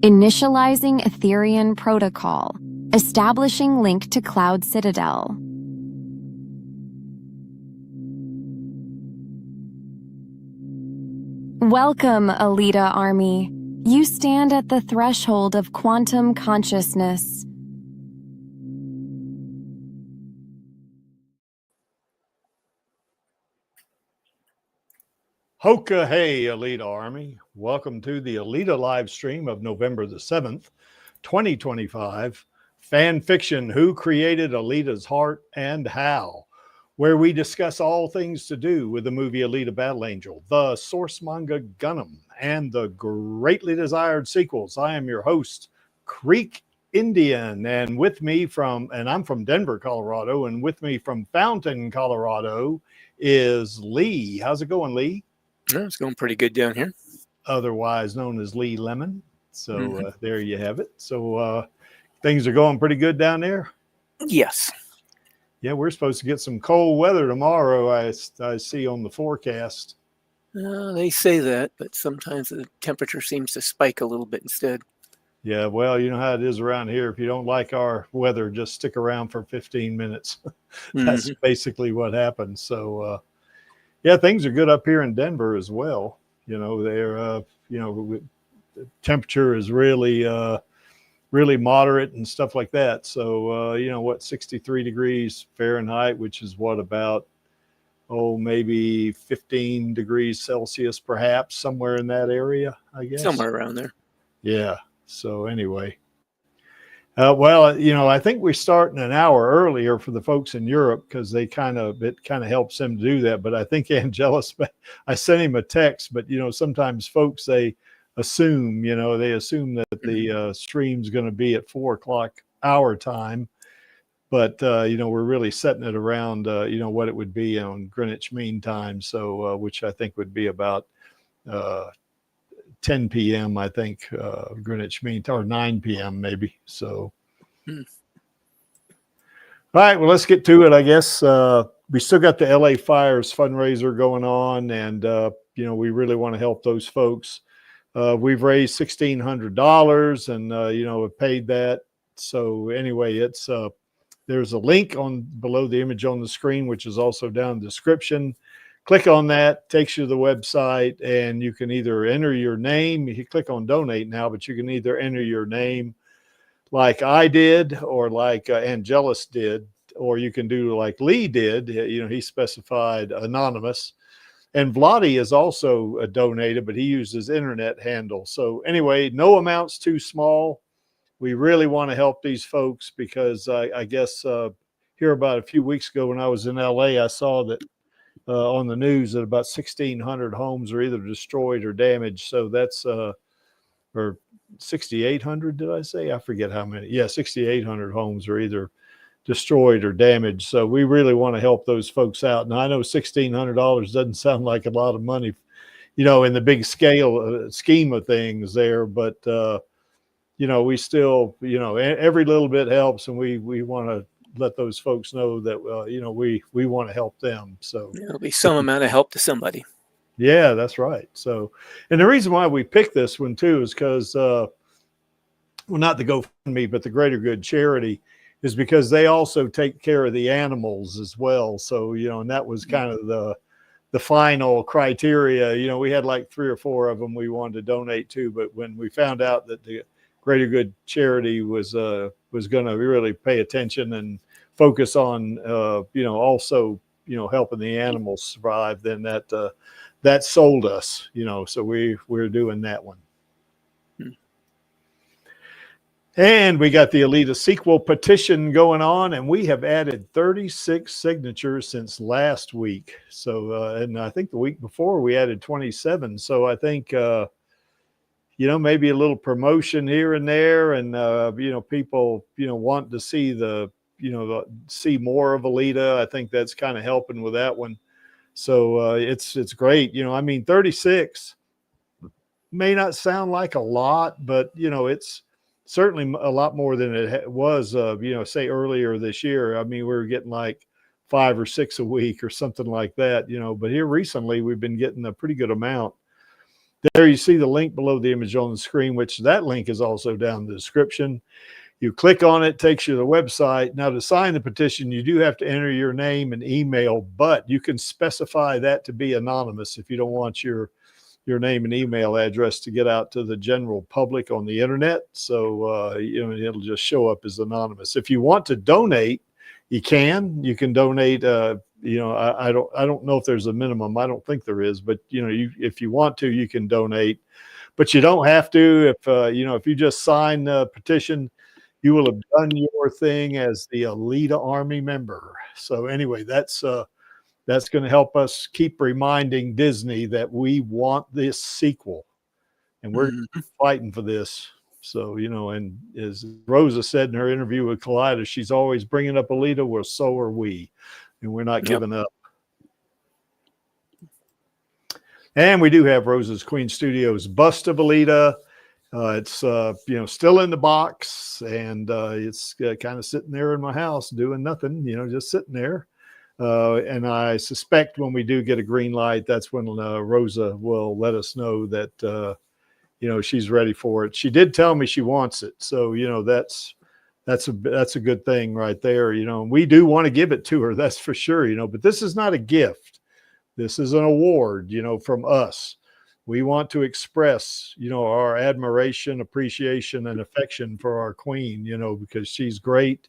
Initializing Ethereum protocol. Establishing link to Cloud Citadel. Welcome, Alita Army. You stand at the threshold of quantum consciousness. Hoka hey, Alita Army. Welcome to the Alita Livestream of November the 7th, 2025. Fan fiction, Who Created Alita's Heart and How, where we discuss all things to do with the movie Alita Battle Angel, the source manga Gunham, and the greatly desired sequels. I am your host, Creek Indian, and with me I'm from Denver, Colorado, and with me from Fountain, Colorado is Lee. How's it going, Lee? Yeah, it's going pretty good down here. Otherwise known as Lee Lemon. So there you have it. So things are going pretty good down there? Yes. Yeah, we're supposed to get some cold weather tomorrow, I see on the forecast. They say that, but sometimes the temperature seems to spike a little bit instead. Yeah, well, you know how it is around here. If you don't like our weather, just stick around for 15 minutes. That's basically what happens. So, yeah, things are good up here in Denver as well. You know, they're, the temperature is really, really moderate and stuff like that. So, 63 degrees Fahrenheit, which is what, about, maybe 15 degrees Celsius, perhaps, somewhere in that area, I guess. Somewhere around there. Yeah. So anyway. I think we're starting an hour earlier for the folks in Europe because it kind of helps them to do that. But I think Angelus, I sent him a text, but, sometimes folks, they assume that the stream's going to be at 4:00 our time. But, we're really setting it around, what it would be on Greenwich Mean Time. So, which I think would be about 10 p.m., I think, Greenwich Mean Time, or 9 p.m. maybe. So, All right, well, let's get to it, I guess. We still got the LA Fires fundraiser going on, and, we really want to help those folks. We've raised $1,600 and, have paid that. So anyway, it's there's a link below the image on the screen, which is also down in the description. Click on that, takes you to the website, and you can either enter your name. You click on donate now, but you can either enter your name like I did, or like Angelus did, or you can do like Lee did. He specified anonymous. And Vladi is also donated, but he used his internet handle. So anyway, no amount's too small. We really want to help these folks because I guess here about a few weeks ago when I was in LA, I saw that on the news that about 1,600 homes are either destroyed or damaged. So that's, or 6,800, did I say? I forget how many. Yeah, 6,800 homes are either destroyed or damaged. So we really want to help those folks out. Now, I know $1,600 doesn't sound like a lot of money, in the big scale scheme of things there, but, we still, every little bit helps, and we want to let those folks know that, we want to help them. So there'll be some amount of help to somebody. Yeah, that's right. So, and the reason why we picked this one too is because, not the GoFundMe, but the Greater Good Charity, is because they also take care of the animals as well. So, and that was kind of the final criteria. We had like 3 or 4 of them we wanted to donate to, but when we found out that the Greater Good Charity was going to really pay attention and focus on, also, helping the animals survive, then that sold us, so we're doing that one. And we got the Alita sequel petition going on, and we have added 36 signatures since last week. So, and I think the week before we added 27. So I think, maybe a little promotion here and there, and, people, want to see see more of Alita. I think that's kind of helping with that one. So it's great. 36 may not sound like a lot, but, it's certainly a lot more than it was, say earlier this year. I mean, we were getting like 5 or 6 a week or something like that, but here recently we've been getting a pretty good amount. there you see the link below the image on the screen, which that link is also down in the description. You click on it, takes you to the website. Now, to sign the petition, you do have to enter your name and email, but you can specify that to be anonymous if you don't want your name and email address to get out to the general public on the internet. So, you know, it'll just show up as anonymous. If you want to donate, you can donate. You know, I don't know if there's a minimum. I don't think there is, but you know, if you want to, you can donate, but you don't have to. If, you know, if you just sign the petition, you will have done your thing as the Alita Army member. So anyway, that's going to help us keep reminding Disney that we want this sequel, and we're fighting for this. So, you know, and as Rosa said in her interview with Collider, she's always bringing up Alita. Well, so are we, and we're not giving up. And we do have Rosa's Queen Studios bust of Alita. It's, you know, still in the box, and it's kind of sitting there in my house doing nothing, you know, just sitting there. And I suspect when we do get a green light, that's when Rosa will let us know that, you know, she's ready for it. She did tell me she wants it. So, you know, that's a good thing right there. You know, we do want to give it to her. That's for sure, you know, but this is not a gift. This is an award, you know, from us. We want to express, you know, our admiration, appreciation, and affection for our queen, you know, because she's great.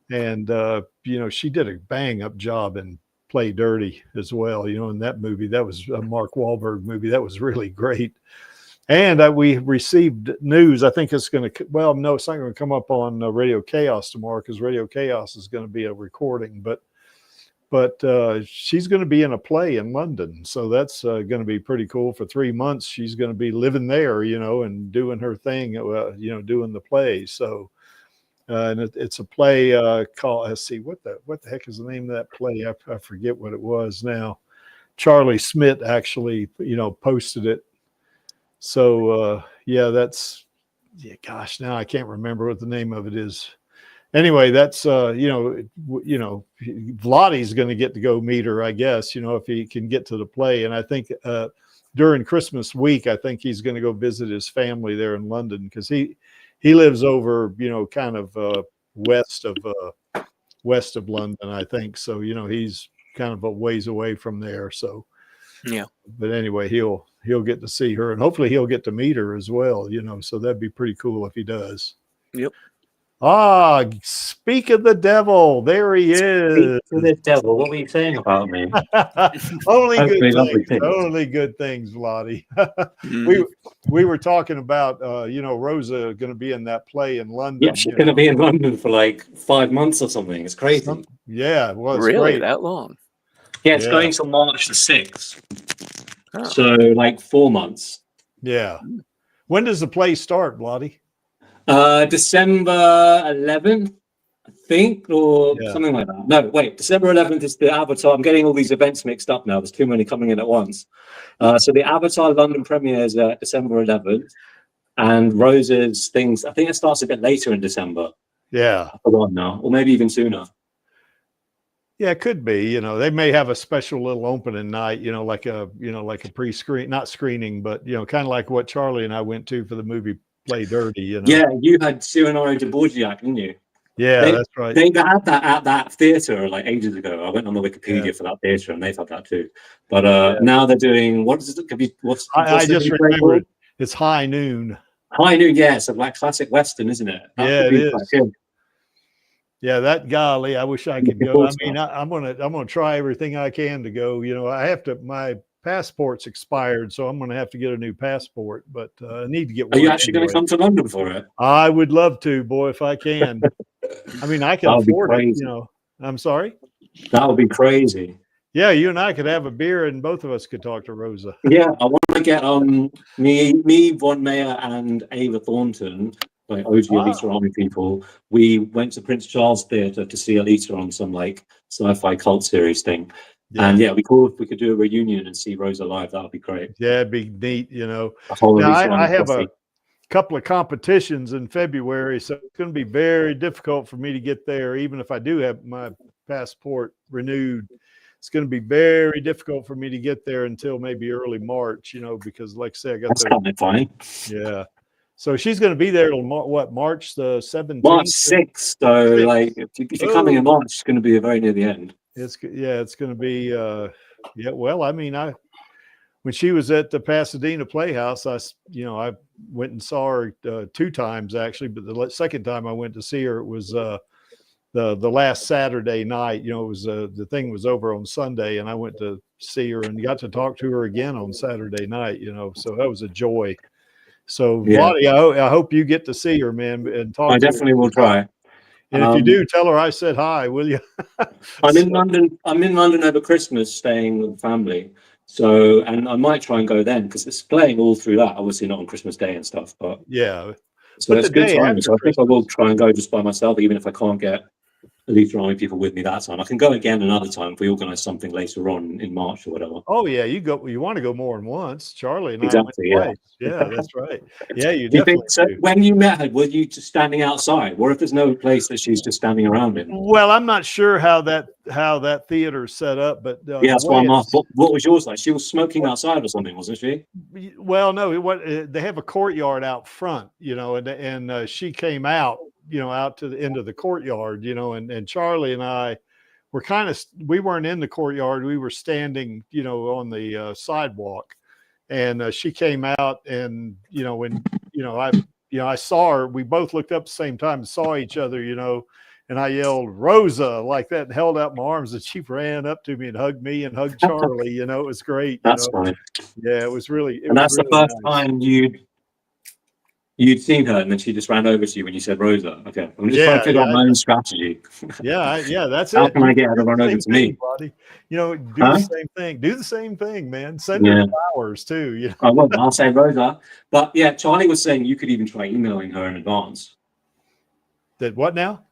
And, you know, she did a bang up job in Play Dirty as well. You know, in that movie, that was a Mark Wahlberg movie. That was really great. And we received news. I think it's going to, well, no, it's not going to come up on Radio Chaos tomorrow, because Radio Chaos is going to be a recording, but she's going to be in a play in London. So that's going to be pretty cool. For 3 months, she's going to be living there, you know, and doing her thing, you know, doing the play. So, and it's a play called, let's see, what the heck is the name of that play? I forget what it was now. Charlie Smith actually, you know, posted it. So, yeah, gosh, now I can't remember what the name of it is. Anyway, that's, you know, Vladi's going to get to go meet her, I guess, you know, if he can get to the play. And I think during Christmas week, I think he's going to go visit his family there in London, because he lives over, you know, kind of west of London, I think. So, you know, he's kind of a ways away from there. So, yeah. But anyway, he'll get to see her, and hopefully he'll get to meet her as well, you know, so that'd be pretty cool if he does. Yep. Ah, speak of the devil. There he is. Speak of the devil. What were you saying about me? Only good things. Only good things, Vladi. We were talking about, you know, Rosa going to be in that play in London. Yeah, she's going to be in London for like 5 months or something. It's crazy. Yeah, well, it's really great. That long? Yeah, it's going till March the 6th. Oh. So like 4 months. Yeah. When does the play start, Vladi? December 11th, I think, or something like that. No, wait, December 11th is the Avatar. I'm getting all these events mixed up now. There's too many coming in at once. So the Avatar London premiere is December 11th, and Rose's things, I think it starts a bit later in December. Yeah. I forgot now, or maybe even sooner. Yeah, it could be. You know, they may have a special little opening night, you know, like a pre-screen, not screening, but, you know, kind of like what Charlie and I went to for the movie Play Dirty, you know. Yeah, you had Cyrano de Borgiac, didn't you? Yeah, that's right. They had that at that theatre like ages ago. I went on the Wikipedia for that theatre, and they've had that too. But now they're doing, what is it? I just remember it. It's High Noon. High Noon, yeah. It's a like classic Western, isn't it? It is. Yeah, that golly, I wish I could go. I mean, I'm gonna try everything I can to go. You know, I have to. My passport's expired, so I'm gonna have to get a new passport. But I need to get one. Are you actually going to come to London for it? I would love to, boy, if I can. I mean, I can afford it. You know, I'm sorry. That would be crazy. Yeah, you and I could have a beer, and both of us could talk to Rosa. Yeah, I want to get me, Von Mayer, and Ava Thornton, like OG Alita Army people. We went to Prince Charles Theatre to see Alita on some like sci-fi cult series thing. Yeah. And yeah, we could do a reunion and see Rosa live. That would be great. Yeah, it'd be neat, you know. Now, I have a couple of competitions in February, so it's going to be very difficult for me to get there, even if I do have my passport renewed. it's going to be very difficult for me to get there until maybe early March, because like I said, I got That's kind of fine. Yeah. So she's going to be there till March the 17th? March 6th. So like, if you're coming in March, it's going to be very near the end. It's going to be, yeah. Well, I mean, when she was at the Pasadena Playhouse, I went and saw her 2 times actually, but the second time I went to see her, it was the last Saturday night. It was the thing was over on Sunday, and I went to see her and got to talk to her again on Saturday night. So that was a joy. So, Yeah. Vladi, I hope you get to see her, man, and talk. I definitely will try. And if you do, tell her I said hi, will you? I'm in London. I'm in London over Christmas, staying with the family. So, and I might try and go then because it's playing all through that. Obviously, not on Christmas Day and stuff, but yeah. So that's good time. So I think I will try and go just by myself, even if I can't get Alita Army people with me that time. I can go again another time if we organise something later on in March or whatever. Oh yeah, you want to go more than once. Charlie and exactly, I went twice. Yeah, that's right. Yeah, you do definitely. You think so? When you met her, were you just standing outside? What if there's no place that she's just standing around in? Well, I'm not sure how that theater's set up, but yeah, that's why I'm asking. What was yours like? She was smoking outside or something, wasn't she? Well, no. They have a courtyard out front, and she came out, out to the end of the courtyard, and Charlie and I were we weren't in the courtyard. We were standing, on the sidewalk, and she came out, and, when, I saw her, we both looked up at the same time and saw each other, and I yelled Rosa like that and held out my arms, and she ran up to me and hugged me and hugged Charlie. It was great. That's funny. Yeah, it was really. And that's really the first time you'd seen her, and then she just ran over to you when you said Rosa. Okay, I'm just trying to figure out my own strategy. Yeah, that's How it. can I get her to run over to me? Buddy. Do the same thing. Do the same thing, man. Send her flowers too. I won't. I'll say Rosa. But yeah, Charlie was saying you could even try emailing her in advance. That what now?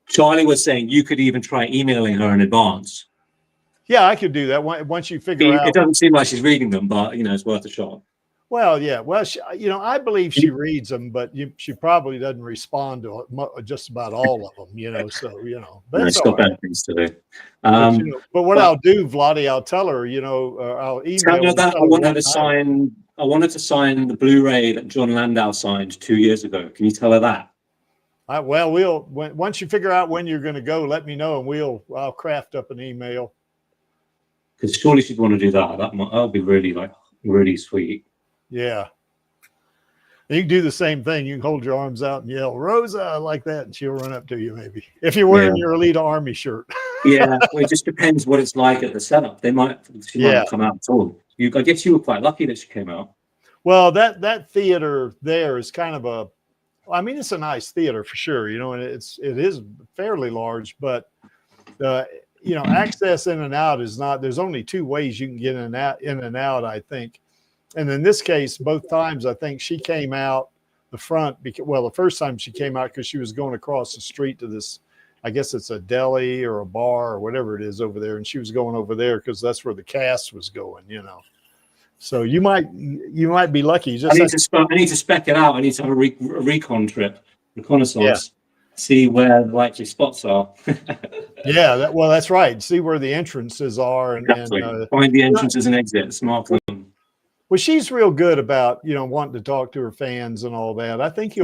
Charlie was saying you could even try emailing her in advance. Yeah, I could do that once you figure out. It doesn't seem like she's reading them, but it's worth a shot. Well, yeah. Well, I believe she reads them, but she probably doesn't respond to just about all of them. So but it's got better things to do. But what I'll do, Vladi, I'll tell her. I'll email. Tell her that I wanted to sign. I wanted to sign the Blu-ray that John Landau signed 2 years ago. Can you tell her that? Once you figure out when you're going to go, let me know, and I'll craft up an email. Because surely she'd want to do that. That'll be really sweet. Yeah. And you can do the same thing. You can hold your arms out and yell Rosa like that, and she'll run up to you maybe if you're wearing your Alita Army shirt. Yeah, well, it just depends what it's like at the setup. She might not come out at all. I guess you were quite lucky that she came out. Well, that theater there is kind of it's a nice theater for sure, and it is fairly large, but access in and out is not. There's only 2 ways you can get in and out, I think. And in this case, both times I think she came out the front because the first time she came out because she was going across the street to this, I guess it's a deli or a bar or whatever it is over there, and she was going over there because that's where the cast was going, So you might be lucky. I need to spec it out. I need to have a recon trip, reconnaissance, see where the likely spots are. Yeah, that's right. See where the entrances are and find the entrances and exits. Mark them. Well, she's real good about wanting to talk to her fans and all that. I think she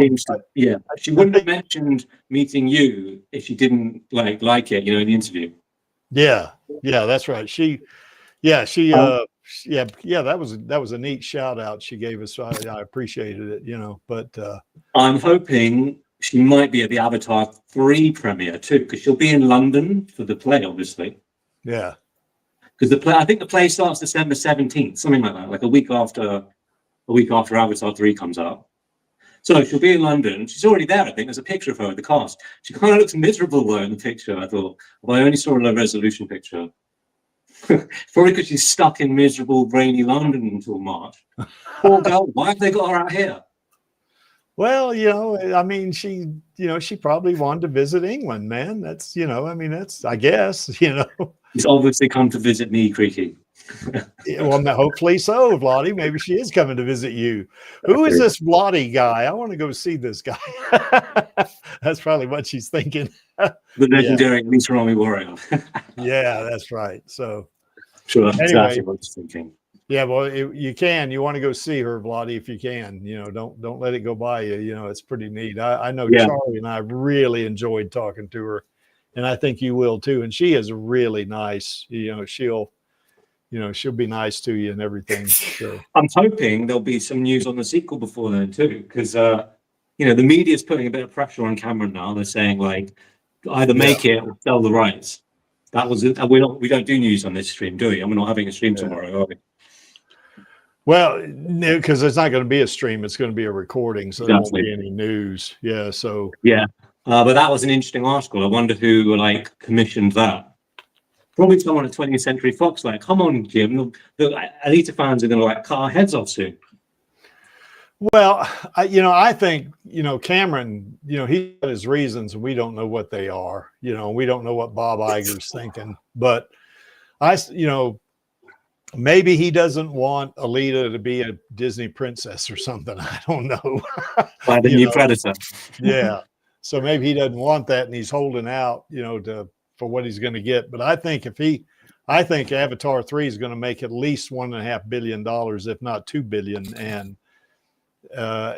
wouldn't have mentioned meeting you if she didn't like it, in the interview. Yeah, that's right. That was a neat shout out she gave us. I appreciated it, but I'm hoping she might be at the Avatar 3 premiere too, because she'll be in London for the play, obviously. Yeah. Because I think the play starts December 17th, something like that, like a week after Avatar 3 comes out. So she'll be in London. She's already there, I think. There's a picture of her at the cast. She kind of looks miserable though in the picture, I thought. Well, I only saw a low resolution picture. Probably because she's stuck in miserable, rainy London until March. Poor girl, why have they got her out here? Well, she probably wanted to visit England, man. That's, I guess. She's obviously come to visit me, Creaky. Well, hopefully so, Vladi. Maybe she is coming to visit you. Who is this Vladi guy? I want to go see this guy. That's probably what she's thinking. The legendary Alita Army Warrior. Yeah, that's right. So Sure, that's anyway, exactly what I was thinking. yeah, well, you want to go see her, Vladi, if you can. You know, don't let it go by you. You know, it's pretty neat. I know Charlie and I really enjoyed talking to her, and I think you will too. And she is really nice. You know, she'll be nice to you and everything. So I'm hoping there'll be some news on the sequel before then too, because you know, the media's putting a bit of pressure on Cameron now. They're saying like either make it or sell the rights. That was it. We don't do news on this stream, do we? And we're not having a stream tomorrow, are we? well, because it's not going to be a stream, it's going to be a recording, so there won't be any news. Yeah, so but that was an interesting article. I wonder who like commissioned that. Probably someone at 20th Century Fox. Like, come on, Jim. The Alita fans are going to like cut our heads off soon. Well, I think, Cameron, he got his reasons and we don't know what they are. We don't know what Bob Iger's thinking, but maybe he doesn't want Alita to be a Disney princess or something. I don't know. By the new Predator. Yeah. So maybe he doesn't want that and he's holding out, for what he's going to get. But I think Avatar 3 is going to make at least $1.5 billion, if not $2 billion. And,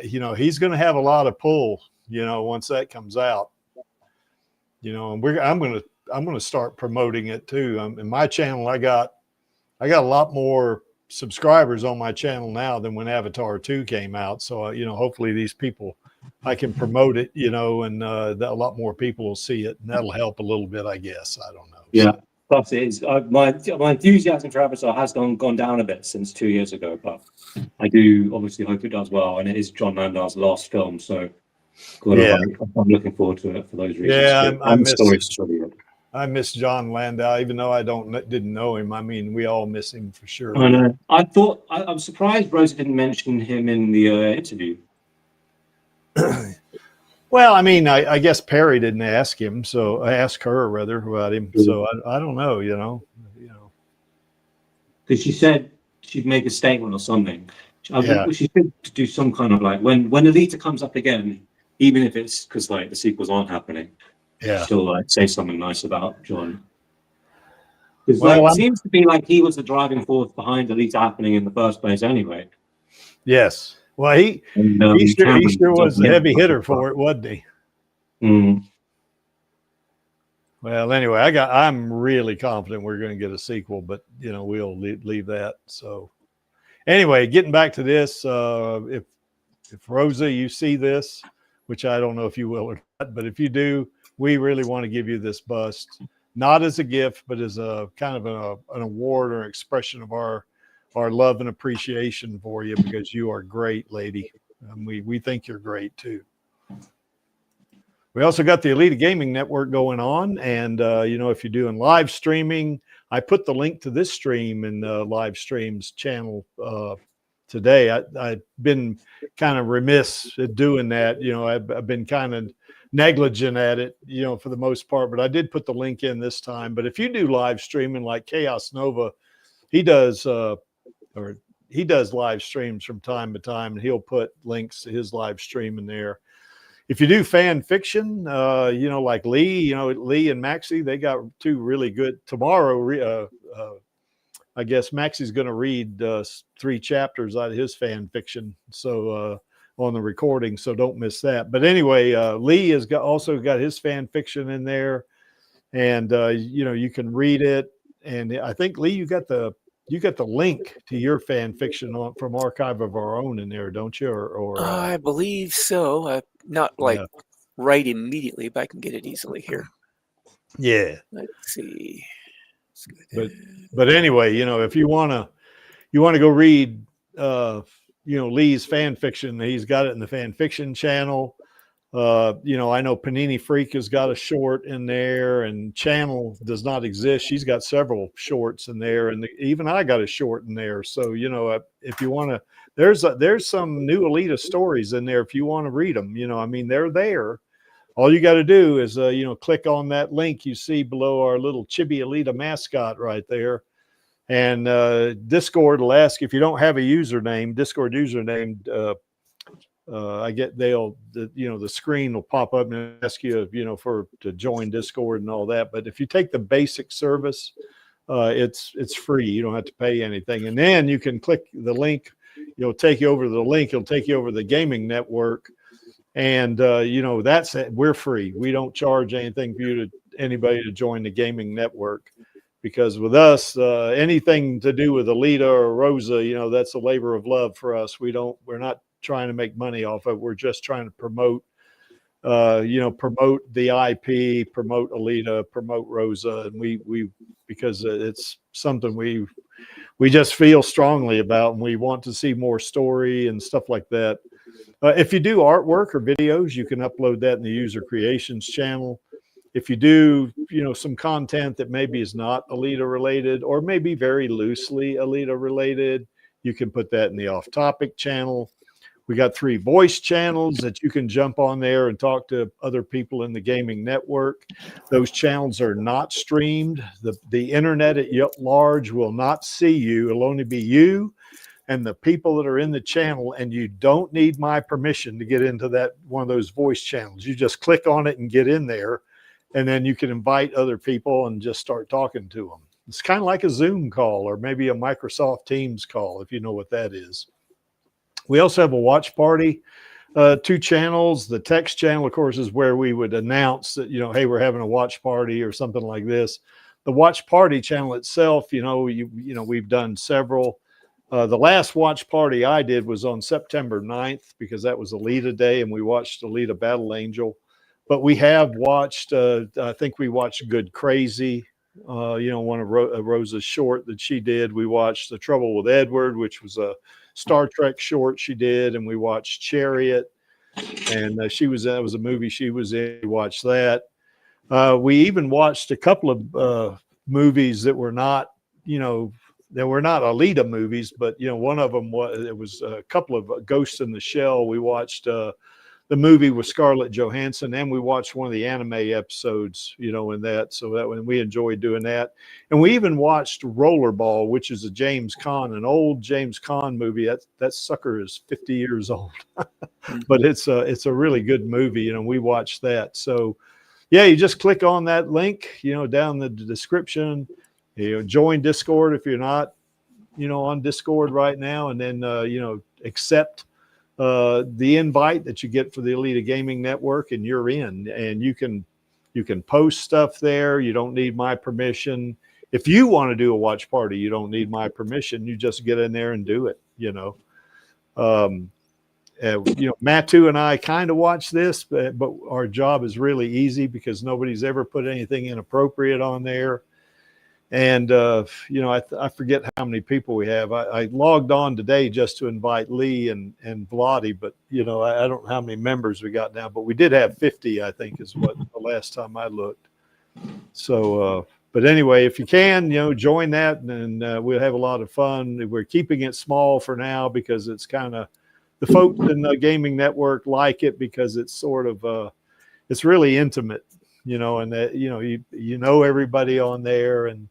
he's going to have a lot of pull, once that comes out, and I'm going to start promoting it too. In my channel, I got a lot more subscribers on my channel now than when Avatar 2 came out. So, hopefully these people, I can promote it, and a lot more people will see it, and that'll help a little bit, I guess. I don't know. Yeah. Plus, it is my enthusiasm for Avatar has gone down a bit since 2 years ago, but I do obviously hope it does well, and it is John Landau's last film, so I'm looking forward to it for those reasons. Yeah, I I miss John Landau, even though I didn't know him. I mean, we all miss him for sure. I know. I'm surprised Rosa didn't mention him in the interview. Well, I mean, I guess Perry didn't ask her rather about him. So I don't know, Because she said she'd make a statement or something. She should do some kind of like when Alita comes up again, even if it's because like the sequels aren't happening. Yeah, she'll like say something nice about John. Because it seems to be like he was the driving force behind Alita happening in the first place, anyway. Yes. Well, he sure was a heavy hitter for it, wasn't he? Mm. Well, anyway, I'm really confident we're going to get a sequel, but we'll leave that. So, anyway, getting back to this, if Rosa, you see this, which I don't know if you will or not, but if you do, we really want to give you this bust, not as a gift, but as a kind of an award or expression of our love and appreciation for you, because you are great, lady. We think you're great too. We also got the Alita Gaming Network going on, and if you're doing live streaming, I put the link to this stream in the live streams channel today. I've been kind of remiss at doing that. I've been kind of negligent at it, for the most part, but I did put the link in this time. But if you do live streaming like Chaos Nova, he does live streams from time to time, and he'll put links to his live stream in there. If you do fan fiction, like Lee, Lee and Maxie, they got two really good. Tomorrow, I guess Maxie's going to read 3 chapters out of his fan fiction. So on the recording, so don't miss that. But anyway, Lee has also got his fan fiction in there, and you can read it. And I think Lee, you got the link to your fan fiction from Archive of Our Own in there, don't you? Or I believe so. Not right immediately, but I can get it easily here. Yeah. Let's see. But anyway, if you want to go read Lee's fan fiction, he's got it in the fan fiction channel. I know Panini Freak has got a short in there, and Channel does not exist. She's got several shorts in there, and even I got a short in there. So, if you want to, there's some new Alita stories in there if you want to read them. They're there. All you got to do is, click on that link you see below our little Chibi Alita mascot right there. And Discord will ask if you don't have a username, Discord username, the screen will pop up and ask you, to join Discord and all that. But if you take the basic service, it's free. You don't have to pay anything. And then you can click the link. It'll take you over to the link. It'll take you over to the gaming network. And, that's it. We're free. We don't charge anything for anybody to join the gaming network, because with us, anything to do with Alita or Rosa, that's a labor of love for us. We're not trying to make money off of it. We're just trying to promote the IP, promote Alita, promote Rosa. And because it's something we just feel strongly about, and we want to see more story and stuff like that. If you do artwork or videos, you can upload that in the user creations channel. If you do, some content that maybe is not Alita related, or maybe very loosely Alita related, you can put that in the off topic channel. We got 3 voice channels that you can jump on there and talk to other people in the gaming network. Those channels are not streamed. The internet at large will not see you. It'll only be you and the people that are in the channel, and you don't need my permission to get into that one of those voice channels. You just click on it and get in there, and then you can invite other people and just start talking to them. It's kind of like a Zoom call, or maybe a Microsoft Teams call, if you know what that is. We also have a watch party, 2 channels. The text channel, of course, is where we would announce that, hey, we're having a watch party or something like this. The watch party channel itself, we've done several. The last watch party I did was on September 9th, because that was Alita Day, and we watched Alita Battle Angel. But we have watched, I think we watched Good Crazy, one of Rosa's short that she did. We watched The Trouble with Edward, which was a Star Trek short she did, and we watched Chariot, and that was a movie she was in. We watched that. We even watched a couple of movies that were not, Alita movies, but one of them was a couple of Ghost in the Shell. We watched the movie with Scarlett Johansson, and we watched one of the anime episodes, in that. So when we enjoyed doing that. And we even watched Rollerball, which is an old James Caan movie. That sucker is 50 years old, but it's a really good movie, and we watched that. So yeah, you just click on that link, down the description, join Discord if you're not, on Discord right now, and then, accept the invite that you get for the Alita Gaming Network, and you're in, and you can post stuff there. You don't need my permission. If you want to do a watch party, you don't need my permission. You just get in there and do it. Matu and I kind of watch this, but our job is really easy because nobody's ever put anything inappropriate on there. And, I forget how many people we have. I logged on today just to invite Lee and Vladi, but, I don't know how many members we got now, but we did have 50, I think, is what the last time I looked. So, but anyway, if you can, join that, and we'll have a lot of fun. We're keeping it small for now because it's kind of, the folks in the gaming network like it because it's sort of, it's really intimate, and that, you know everybody on there, and,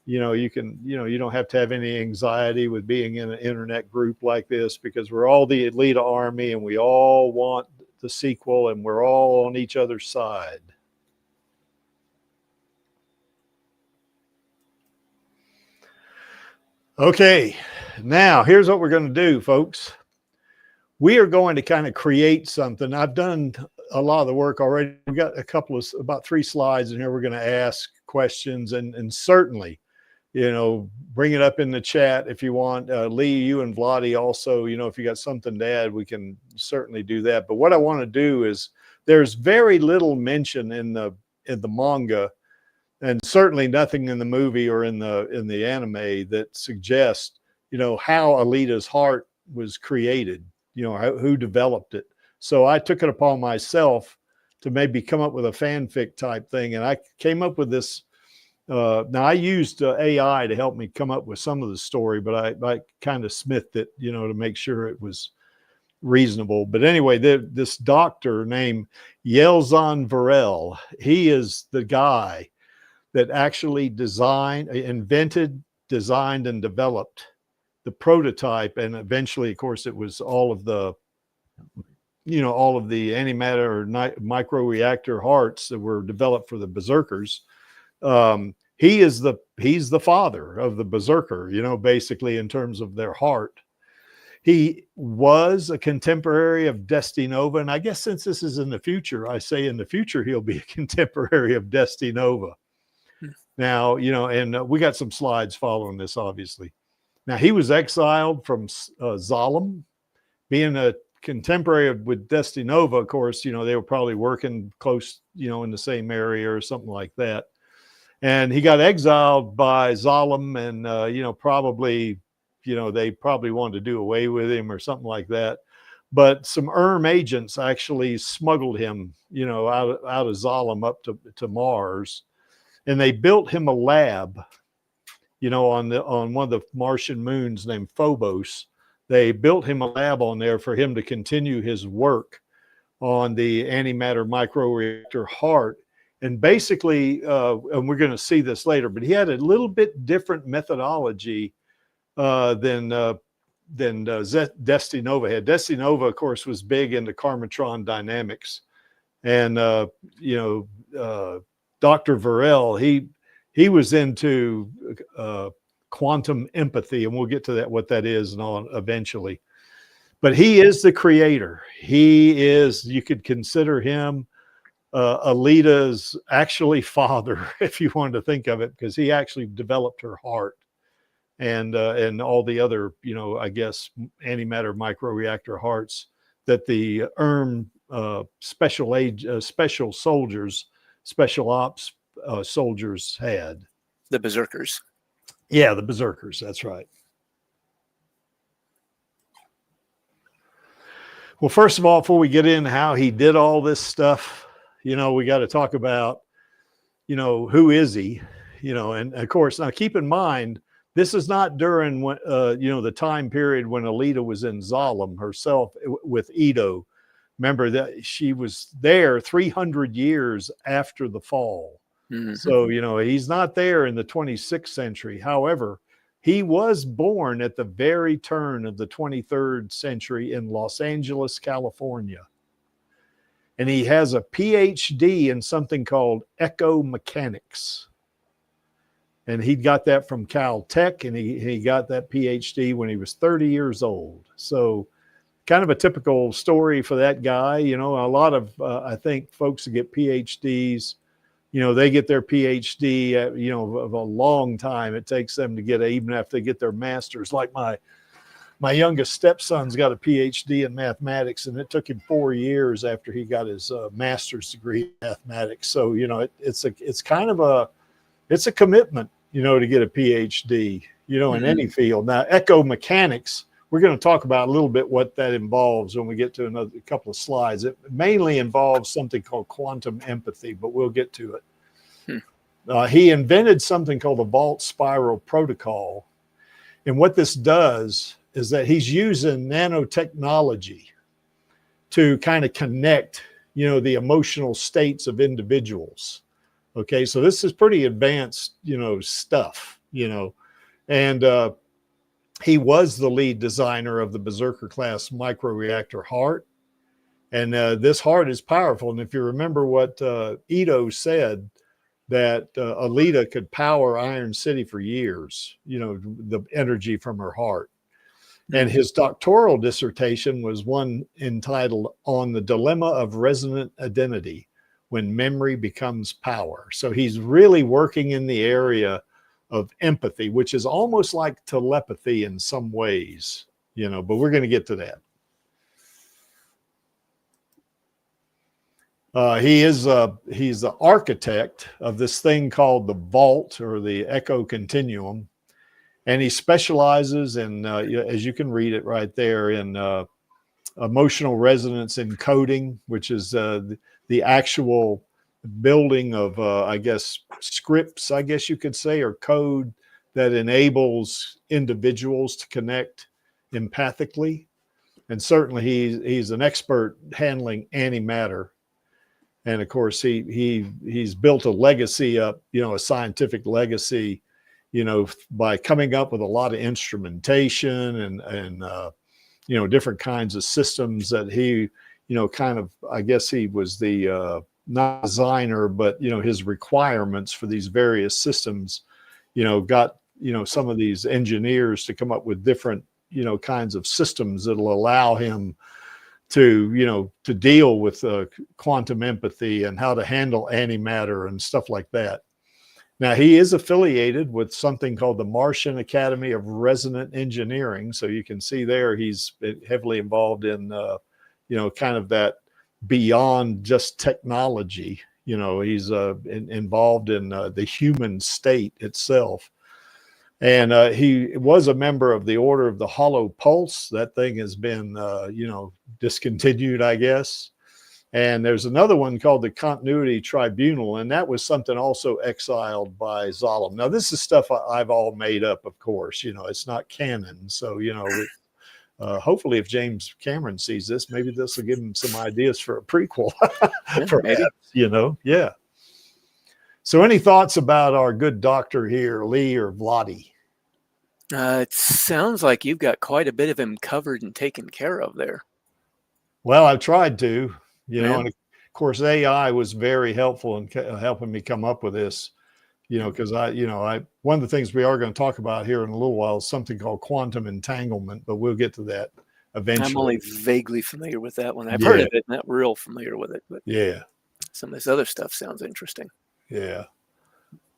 you don't have to have any anxiety with being in an internet group like this, because we're all the Alita army, and we all want the sequel, and we're all on each other's side. Okay, now here's what we're going to do, folks. We are going to kind of create something. I've done a lot of the work already. We've got about 3 slides in here. We're going to ask questions, and certainly, bring it up in the chat if you want. Lee, you and Vladi also, if you got something to add, we can certainly do that. But what I want to do is, there's very little mention in the manga, and certainly nothing in the movie or in the anime that suggests, how Alita's heart was created, who developed it. So I took it upon myself to maybe come up with a fanfic type thing. And I came up with this. Now I used AI to help me come up with some of the story, but I kind of smithed it, to make sure it was reasonable. But anyway, this doctor named Yelzan Varel, he is the guy that actually invented, designed, and developed the prototype. And eventually, of course, it was all of the you know, all of the antimatter or microreactor hearts that were developed for the berserkers. He's the father of the berserker, you know, basically in terms of their heart. He was a contemporary of Destinova, and I guess since this is in the future, I say in the future he'll be a contemporary of Destinova. Now, you know, and we got some slides following this, obviously. Now, he was exiled from Zalem, being a contemporary with Destinova. Of course, you know, they were probably working close, you know, in the same area or something like that. And he got exiled by Zalem, and, you know, probably, you know, they probably wanted to do away with him or something like that. But some agents actually smuggled him, you know, out of Zalem up to Mars. And they built him a lab, you know, on one of the Martian moons named Phobos. They built him a lab on there for him to continue his work on the antimatter microreactor heart. And basically, and we're going to see this later, but he had a little bit different methodology than Destinova had. Destinova, of course, was big into Karmatron dynamics. And, you know, Dr. Varel, he was into quantum empathy, and we'll get to that, what that is and all eventually. But he is the creator. He is, you could consider him Alita's actually father, if you wanted to think of it, because he actually developed her heart and all the other, you know, I guess, antimatter microreactor hearts that the special soldiers, special ops soldiers had. The berserkers. Yeah, the berserkers. That's right. Well, first of all, before we get in how he did all this stuff, you know, we got to talk about, you know, who is he? You know, and of course, now keep in mind, this is not during when, you know, the time period when Alita was in Zalem herself with Ito. Remember that she was there 300 years after the fall. Mm-hmm. So, you know, he's not there in the 26th century. However, he was born at the very turn of the 23rd century in Los Angeles, California. And he has a PhD in something called ecomechanics. And he got that from Caltech, and he got that PhD when he was 30 years old. So kind of a typical story for that guy. You know, a lot of, I think, folks who get PhDs, you know, they get their PhD, you know, of a long time it takes them to get, even after they get their master's. Like my youngest stepson's got a PhD in mathematics, and it took him 4 years after he got his master's degree in mathematics. So, you know, it's kind of a commitment, you know, to get a PhD, you know, in any field. Now, ecomechanics, we're going to talk about a little bit what that involves when we get to a couple of slides. It mainly involves something called quantum empathy, but we'll get to it. He invented something called the Vault Spiral Protocol. And what this does is that he's using nanotechnology to kind of connect, you know, the emotional states of individuals. Okay, so this is pretty advanced, you know, stuff, you know, and he was the lead designer of the Berserker class microreactor heart. And this heart is powerful. And if you remember what Ito said, that Alita could power Iron City for years, you know, the energy from her heart. And his doctoral dissertation was one entitled On the Dilemma of Resonant Identity, When Memory Becomes Power. So he's really working in the area of empathy, which is almost like telepathy in some ways, you know, but we're going to get to that. He's the architect of this thing called the Vault, or the Echo Continuum. And he specializes in, as you can read it right there, in emotional resonance encoding, which is the actual building of, I guess, scripts, I guess you could say, or code that enables individuals to connect empathically. And certainly he's an expert handling antimatter. And of course, he's built a legacy up, you know, a scientific legacy, you know, by coming up with a lot of instrumentation and different kinds of systems that he, kind of, I guess he was the not designer, but his requirements for these various systems, got some of these engineers to come up with different kinds of systems that'll allow him to to deal with quantum empathy and how to handle antimatter and stuff like that. Now, he is affiliated with something called the Martian Academy of Resonant Engineering. So you can see there he's heavily involved in, kind of that beyond just technology. He's involved in the human state itself. And he was a member of the Order of the Hollow Pulse. That thing has been, discontinued, I guess. And there's another one called the Continuity Tribunal, and that was something also exiled by Zalem. Now, this is stuff I've all made up, of course. It's not canon. So, hopefully if James Cameron sees this, maybe this will give him some ideas for a prequel. Perhaps, yeah. So any thoughts about our good doctor here, Lee or Vladi? It sounds like you've got quite a bit of him covered and taken care of there. Well, I've tried to. And of course, AI was very helpful in helping me come up with this, because one of the things we are going to talk about here in a little while is something called quantum entanglement, but we'll get to that eventually. I'm only vaguely familiar with that one. I've heard of it, not real familiar with it, but some of this other stuff sounds interesting. Yeah.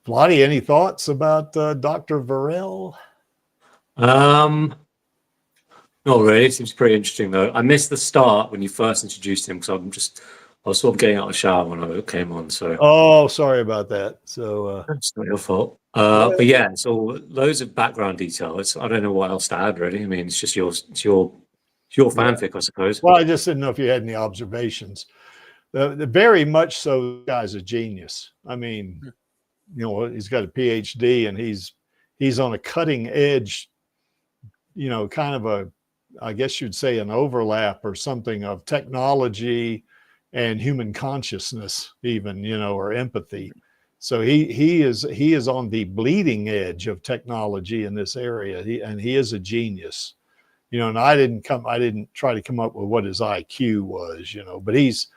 Vladi, any thoughts about Dr. Varel? Not really. It seems pretty interesting, though. I missed the start when you first introduced him because I was sort of getting out of the shower when I came on. So, oh, sorry about that. So it's not your fault. But yeah, so loads of background detail. I don't know what else to add, really. I mean, it's just your fanfic, I suppose. Well, I just didn't know if you had any observations. The very much so, the guy's a genius. I mean, he's got a PhD and he's on a cutting edge, kind of I guess you'd say an overlap or something of technology and human consciousness, even, or empathy. So he is on the bleeding edge of technology in this area. He is a genius, and I didn't try to come up with what his IQ was, but he's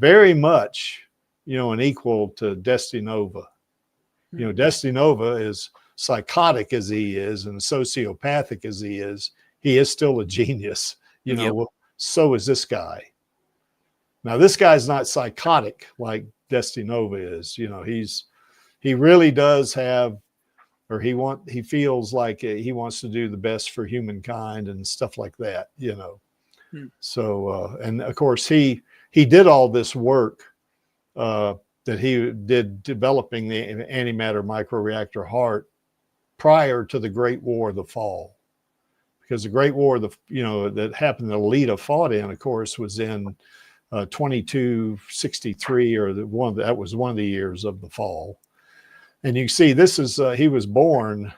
very much, an equal to Destinova. Destinova is psychotic as he is and sociopathic as he is still a genius, so is this guy. Now, this guy's not psychotic like Destinova is, he really does have, or he feels like he wants to do the best for humankind and stuff like that, So, and of course he did all this work that he did developing the antimatter microreactor heart prior to the Great War of the Fall, because the Great War that happened that Alita fought in, of course, was in 2263, or that was one of the years of the fall. And you see, this is he was born,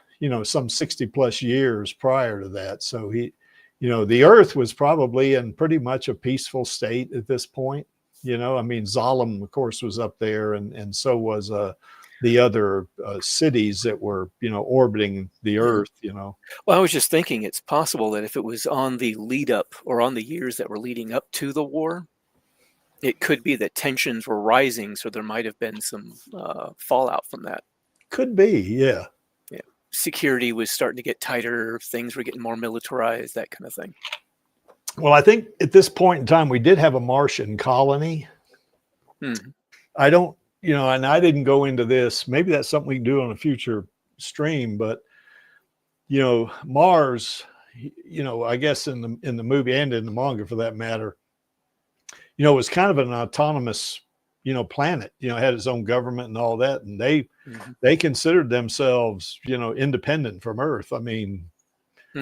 some 60 plus years prior to that. So the Earth was probably in pretty much a peaceful state at this point. I mean, Zalem, of course, was up there, and so was the other cities that were, orbiting the Earth, Well, I was just thinking it's possible that if it was on the lead up or on the years that were leading up to the war, it could be that tensions were rising. So there might have been some fallout from that. Could be, yeah. Yeah. Security was starting to get tighter. Things were getting more militarized, that kind of thing. Well, I think at this point in time, we did have a Martian colony. I don't, and I didn't go into this. Maybe that's something we can do on a future stream. But, Mars, I guess in the movie and in the manga for that matter, was kind of an autonomous, planet. Had its own government and all that, and they considered themselves, independent from Earth. I mean,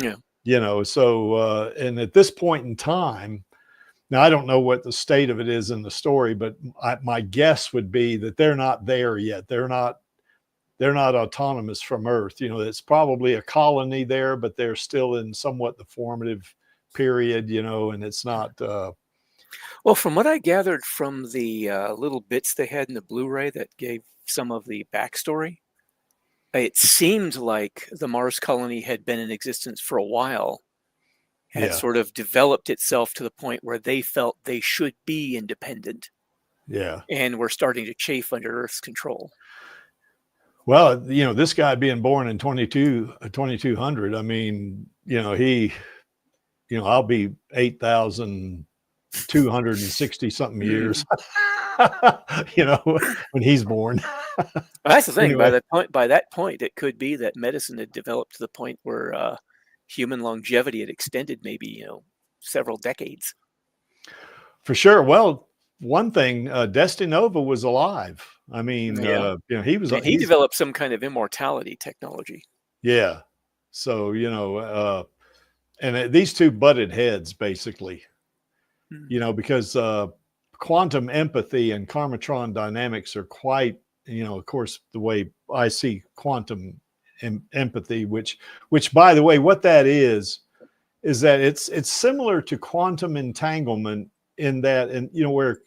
so and at this point in time. Now, I don't know what the state of it is in the story, but my guess would be that they're not there yet. They're not autonomous from Earth. It's probably a colony there, but they're still in somewhat the formative period, and it's not. Well, from what I gathered from the little bits they had in the Blu-ray that gave some of the backstory, it seemed like the Mars colony had been in existence for a while. had sort of developed itself to the point where they felt they should be independent. Yeah. And were starting to chafe under Earth's control. Well, this guy being born in 2200, I mean, I'll be 8,260 something years, when he's born. Well, that's the thing. Anyway. By that point, it could be that medicine had developed to the point where human longevity had extended maybe, several decades. For sure. Well, one thing, Destinova was alive. I mean, he developed some kind of immortality technology. Yeah. So, and these two butted heads basically, because quantum empathy and Karmatron dynamics are quite, of course, the way I see quantum empathy, which by the way, what that is that it's similar to quantum entanglement in that, and where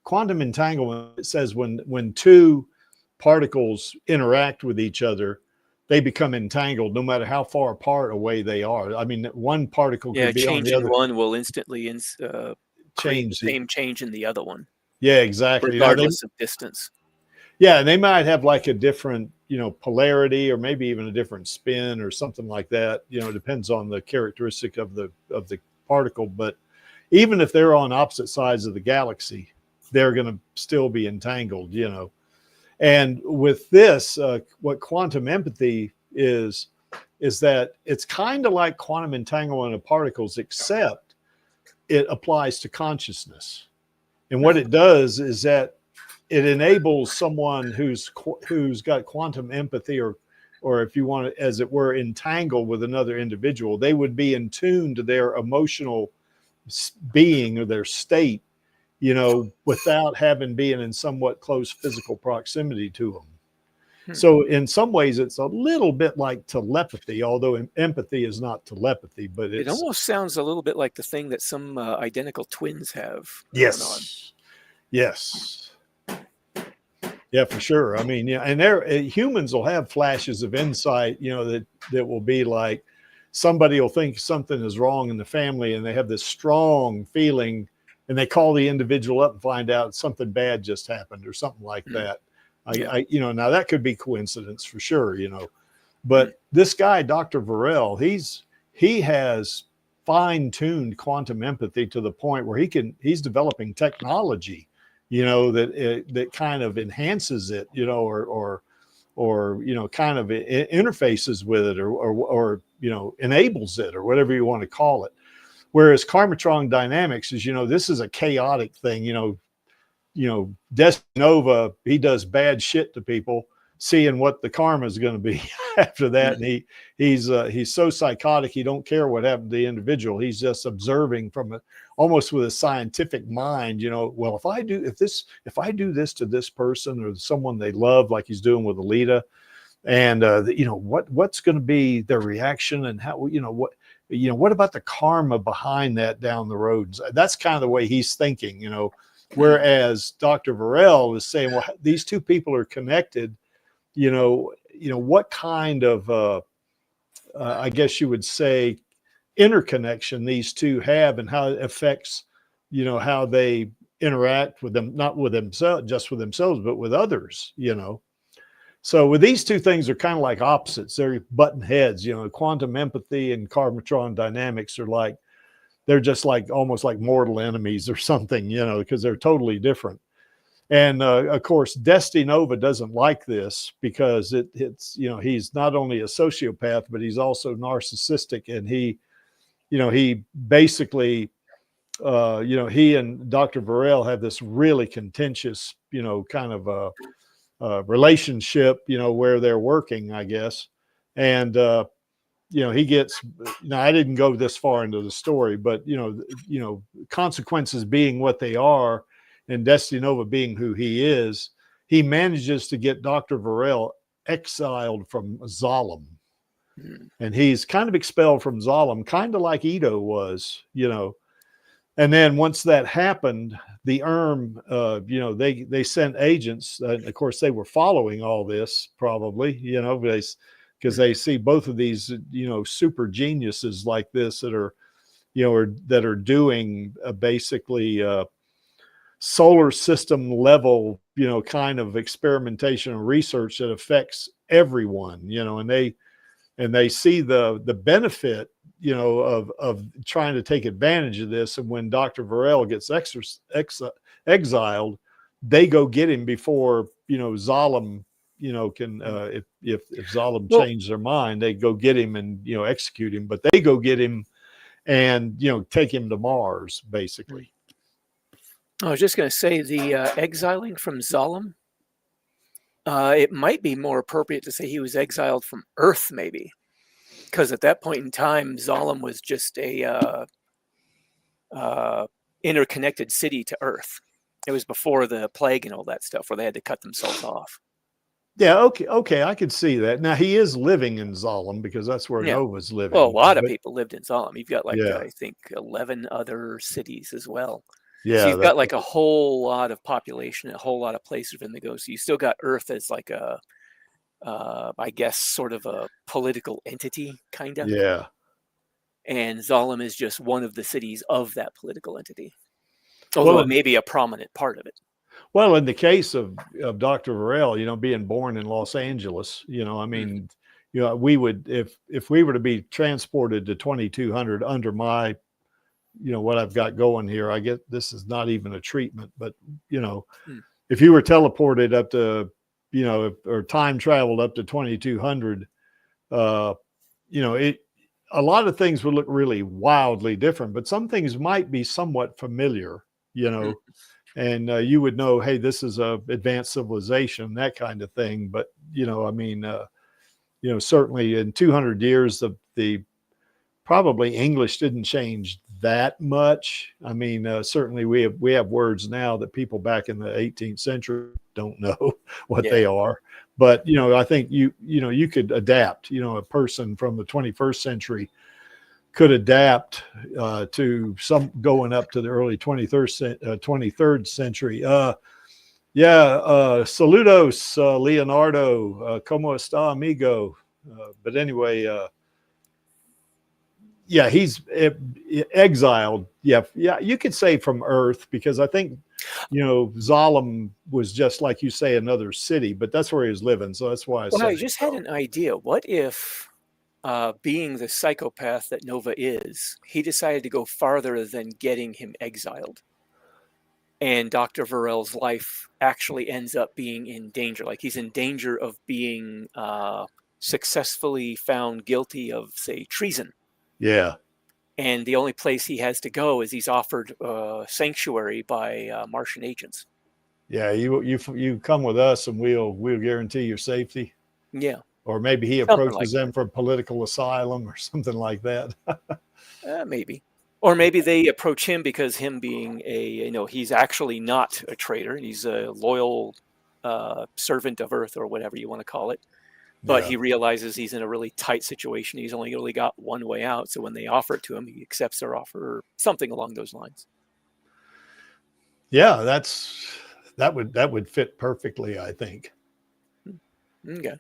quantum entanglement, it says when two particles interact with each other, they become entangled no matter how far apart away they are. I mean, one particle could be on the other. One will instantly change the same change in the other one. Yeah, exactly. Regardless of distance. Yeah, and they might have like a different, polarity, or maybe even a different spin or something like that. It depends on the characteristic of the particle. But even if they're on opposite sides of the galaxy, they're going to still be entangled, And with this, what quantum empathy is that it's kind of like quantum entanglement of particles, except it applies to consciousness. And what it does is that it enables someone who's got quantum empathy, or if you want to, as it were, entangled with another individual, they would be in tune to their emotional being or their state, without having been in somewhat close physical proximity to them. So in some ways, it's a little bit like telepathy, although empathy is not telepathy, but it almost sounds a little bit like the thing that some identical twins have. Yes. Yes. Yeah, for sure. I mean, and humans will have flashes of insight, that will be like somebody will think something is wrong in the family, and they have this strong feeling, and they call the individual up and find out something bad just happened or something like that. Now that could be coincidence for sure, but this guy, Dr. Varel, he has fine-tuned quantum empathy to the point where he's developing technology, that kind of enhances it, or kind of interfaces with it, or enables it, or whatever you want to call it. Whereas Karmatron dynamics is, this is a chaotic thing, Destinova, he does bad shit to people, seeing what the karma is going to be after that. And he's so psychotic, he don't care what happened to the individual. He's just observing from almost with a scientific mind, well, if I do this to this person or someone they love, like he's doing with Alita, and what's going to be their reaction, and how, what about the karma behind that down the road? That's kind of the way he's thinking, whereas Dr. Varel is saying, well, these two people are connected, what kind of, I guess you would say, interconnection these two have, and how it affects, how they interact with them, not with themselves, just with themselves, but with others, So with these two things are kind of like opposites. They're button heads, quantum empathy and Karmatron dynamics are they're just almost like mortal enemies or something, because they're totally different. And of course, Destinova doesn't like this, because it's he's not only a sociopath, but he's also narcissistic, and he basically he and Dr. Varel have this really contentious kind of relationship, where they're working, I guess. And he gets, I didn't go this far into the story, but consequences being what they are, and Destinova being who he is, he manages to get Dr. Varel exiled from Zalem. And he's kind of expelled from Zalem, kind of like Ito was, And then once that happened, the they sent agents. Of course, they were following all this probably, because they see both of these, super geniuses like this that are, or that are doing basically solar system level, kind of experimentation and research that affects everyone, and they see the benefit, of trying to take advantage of this. And when Dr. Varel gets exiled, they go get him before, Zalem, can, if Zalem changed their mind, they go get him and, execute him, but they go get him and, take him to Mars, basically. I was just going to say the exiling from Zalem, it might be more appropriate to say he was exiled from Earth, maybe. Because at that point in time, Zalem was just a interconnected city to Earth. It was before the plague and all that stuff, where they had to cut themselves off. Yeah, okay, I could see that. Now he is living in Zalem because that's where Nova's living. Well, a lot of people lived in Zalem. You've got like Yeah. I think 11 other cities as well. Yeah, so you've got like a whole lot of population, a whole lot of places for them to go. So you still got Earth as like a, I guess, sort of a political entity, kind of. Yeah. And Zalem is just one of the cities of that political entity, although it may be a prominent part of it. Well, in the case of Dr. Varel, being born in Los Angeles, I mean, we would, if we were to be transported to 2200 under my, what I've got going here, I get, this is not even a treatment, but, if you were teleported up to, or time traveled up to 2200, a lot of things would look really wildly different, but some things might be somewhat familiar, and you would know, hey, this is a advanced civilization, that kind of thing. But, I mean, certainly in 200 years, the probably English didn't change that much. I mean, certainly we have words now that people back in the 18th century don't know what they are. But, I think you could adapt, a person from the 21st century could adapt to some going up to the early 23rd century. Saludos, Leonardo, como está, amigo? But anyway, he's exiled. Yeah, you could say from Earth, because I think, Zalem was just like you say, another city, but that's where he was living. So that's why I just had an idea. What if, being the psychopath that Nova is, he decided to go farther than getting him exiled, and Dr. Varel's life actually ends up being in danger? Like he's in danger of being successfully found guilty of, say, treason. Yeah. And the only place he has to go is he's offered sanctuary by Martian agents. Yeah, you come with us and we'll guarantee your safety. Yeah. Or maybe he approaches them for political asylum or something like that. Maybe. Or maybe they approach him because him being he's actually not a traitor. He's a loyal servant of Earth, or whatever you want to call it. But he realizes he's in a really tight situation. He's only really got one way out. So when they offer it to him, he accepts their offer, or something along those lines. Yeah, that would fit perfectly, I think. Okay.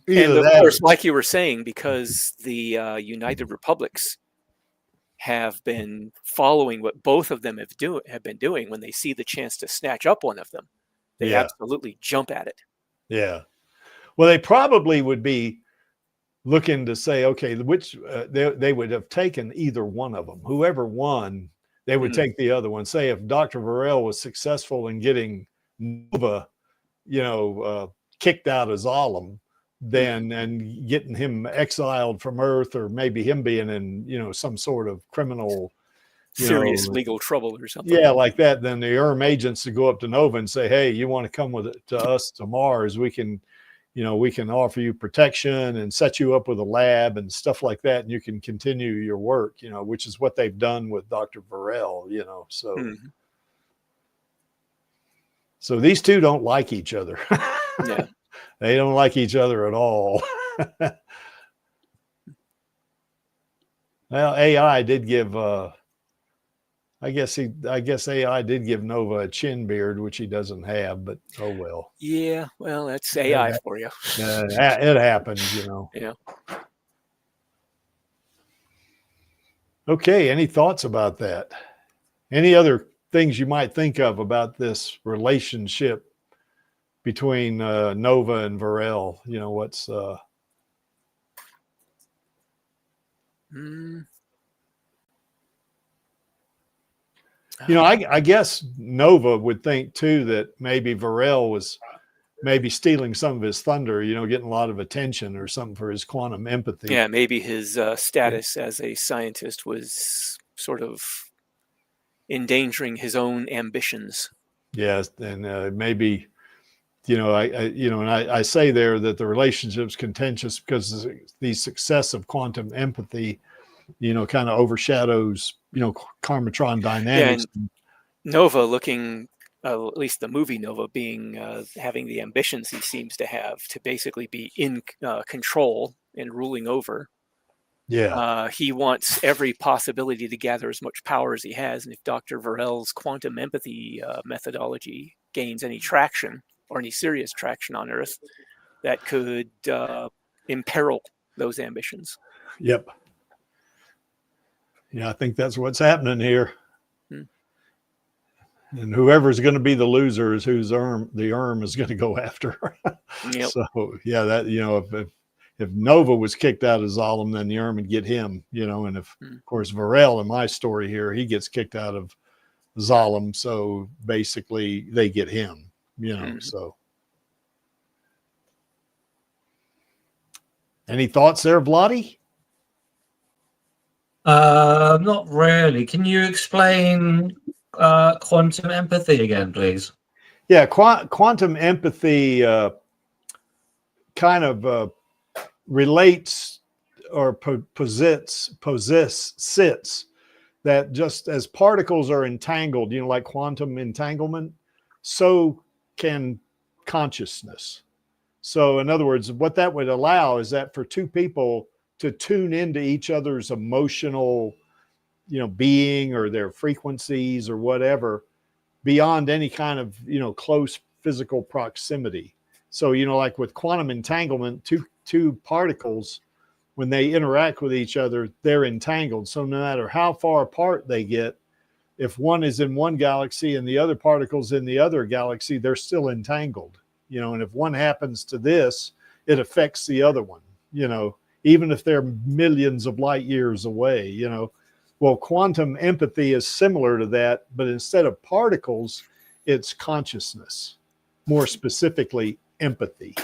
And of course, like you were saying, because the United Republics have been following what both of them have been doing, when they see the chance to snatch up one of them, they absolutely jump at it. Yeah. Well, they probably would be looking to say, okay, which they would have taken either one of them. Whoever won, they would take the other one. Say if Dr. Varel was successful in getting Nova, kicked out of Zalem, then and getting him exiled from Earth, or maybe him being in, some sort of criminal, serious legal trouble or something. Yeah, like that. Then the agents to go up to Nova and say, hey, you want to come to us to Mars? We can offer you protection and set you up with a lab and stuff like that, and you can continue your work, which is what they've done with Dr. Varel, so. Mm-hmm. So these two don't like each other. Yeah. They don't like each other at all. Well, AI did give, I guess AI did give Nova a chin beard, which he doesn't have, but oh well. Yeah, well, that's AI for you. It happens, Yeah. Okay, any thoughts about that? Any other things you might think of about this relationship between Nova and Varel? You know, what's you know, I guess Nova would think too that maybe Varel was maybe stealing some of his thunder, you know, getting a lot of attention or something for his quantum empathy. Yeah, maybe his status as a scientist was sort of endangering his own ambitions. Yes, and maybe, you know, I say there that the relationship's contentious because the success of quantum empathy, you know, kind of overshadows, you know, Karmatron dynamics. Yeah, and Nova looking, at least the movie Nova being, having the ambitions he seems to have to basically be in control and ruling over. Yeah. He wants every possibility to gather as much power as he has. And if Dr. Varel's quantum empathy methodology gains any traction or any serious traction on Earth, that could imperil those ambitions. Yep. Yeah, I think that's what's happening here. And whoever's going to be the loser is whose the is going to go after. Yep. So yeah, that, you know, if Nova was kicked out of Zalem, then the would get him, you know, and if of course Varel in my story here, he gets kicked out of Zalem, so basically they get him, you know. So any thoughts there, Vladi? Not really. Can you explain quantum empathy again, please? Yeah, quantum empathy kind of relates or sits that just as particles are entangled, you know, like quantum entanglement, so can consciousness. So in other words, what that would allow is that for two people to tune into each other's emotional, you know, being or their frequencies or whatever beyond any kind of, you know, close physical proximity. So, you know, like with quantum entanglement, two particles, when they interact with each other, they're entangled. So no matter how far apart they get, if one is in one galaxy and the other particle's in the other galaxy, they're still entangled, you know, and if one happens to this, it affects the other one, you know, even if they're millions of light years away, you know. Well, quantum empathy is similar to that, but instead of particles, it's consciousness, more specifically empathy.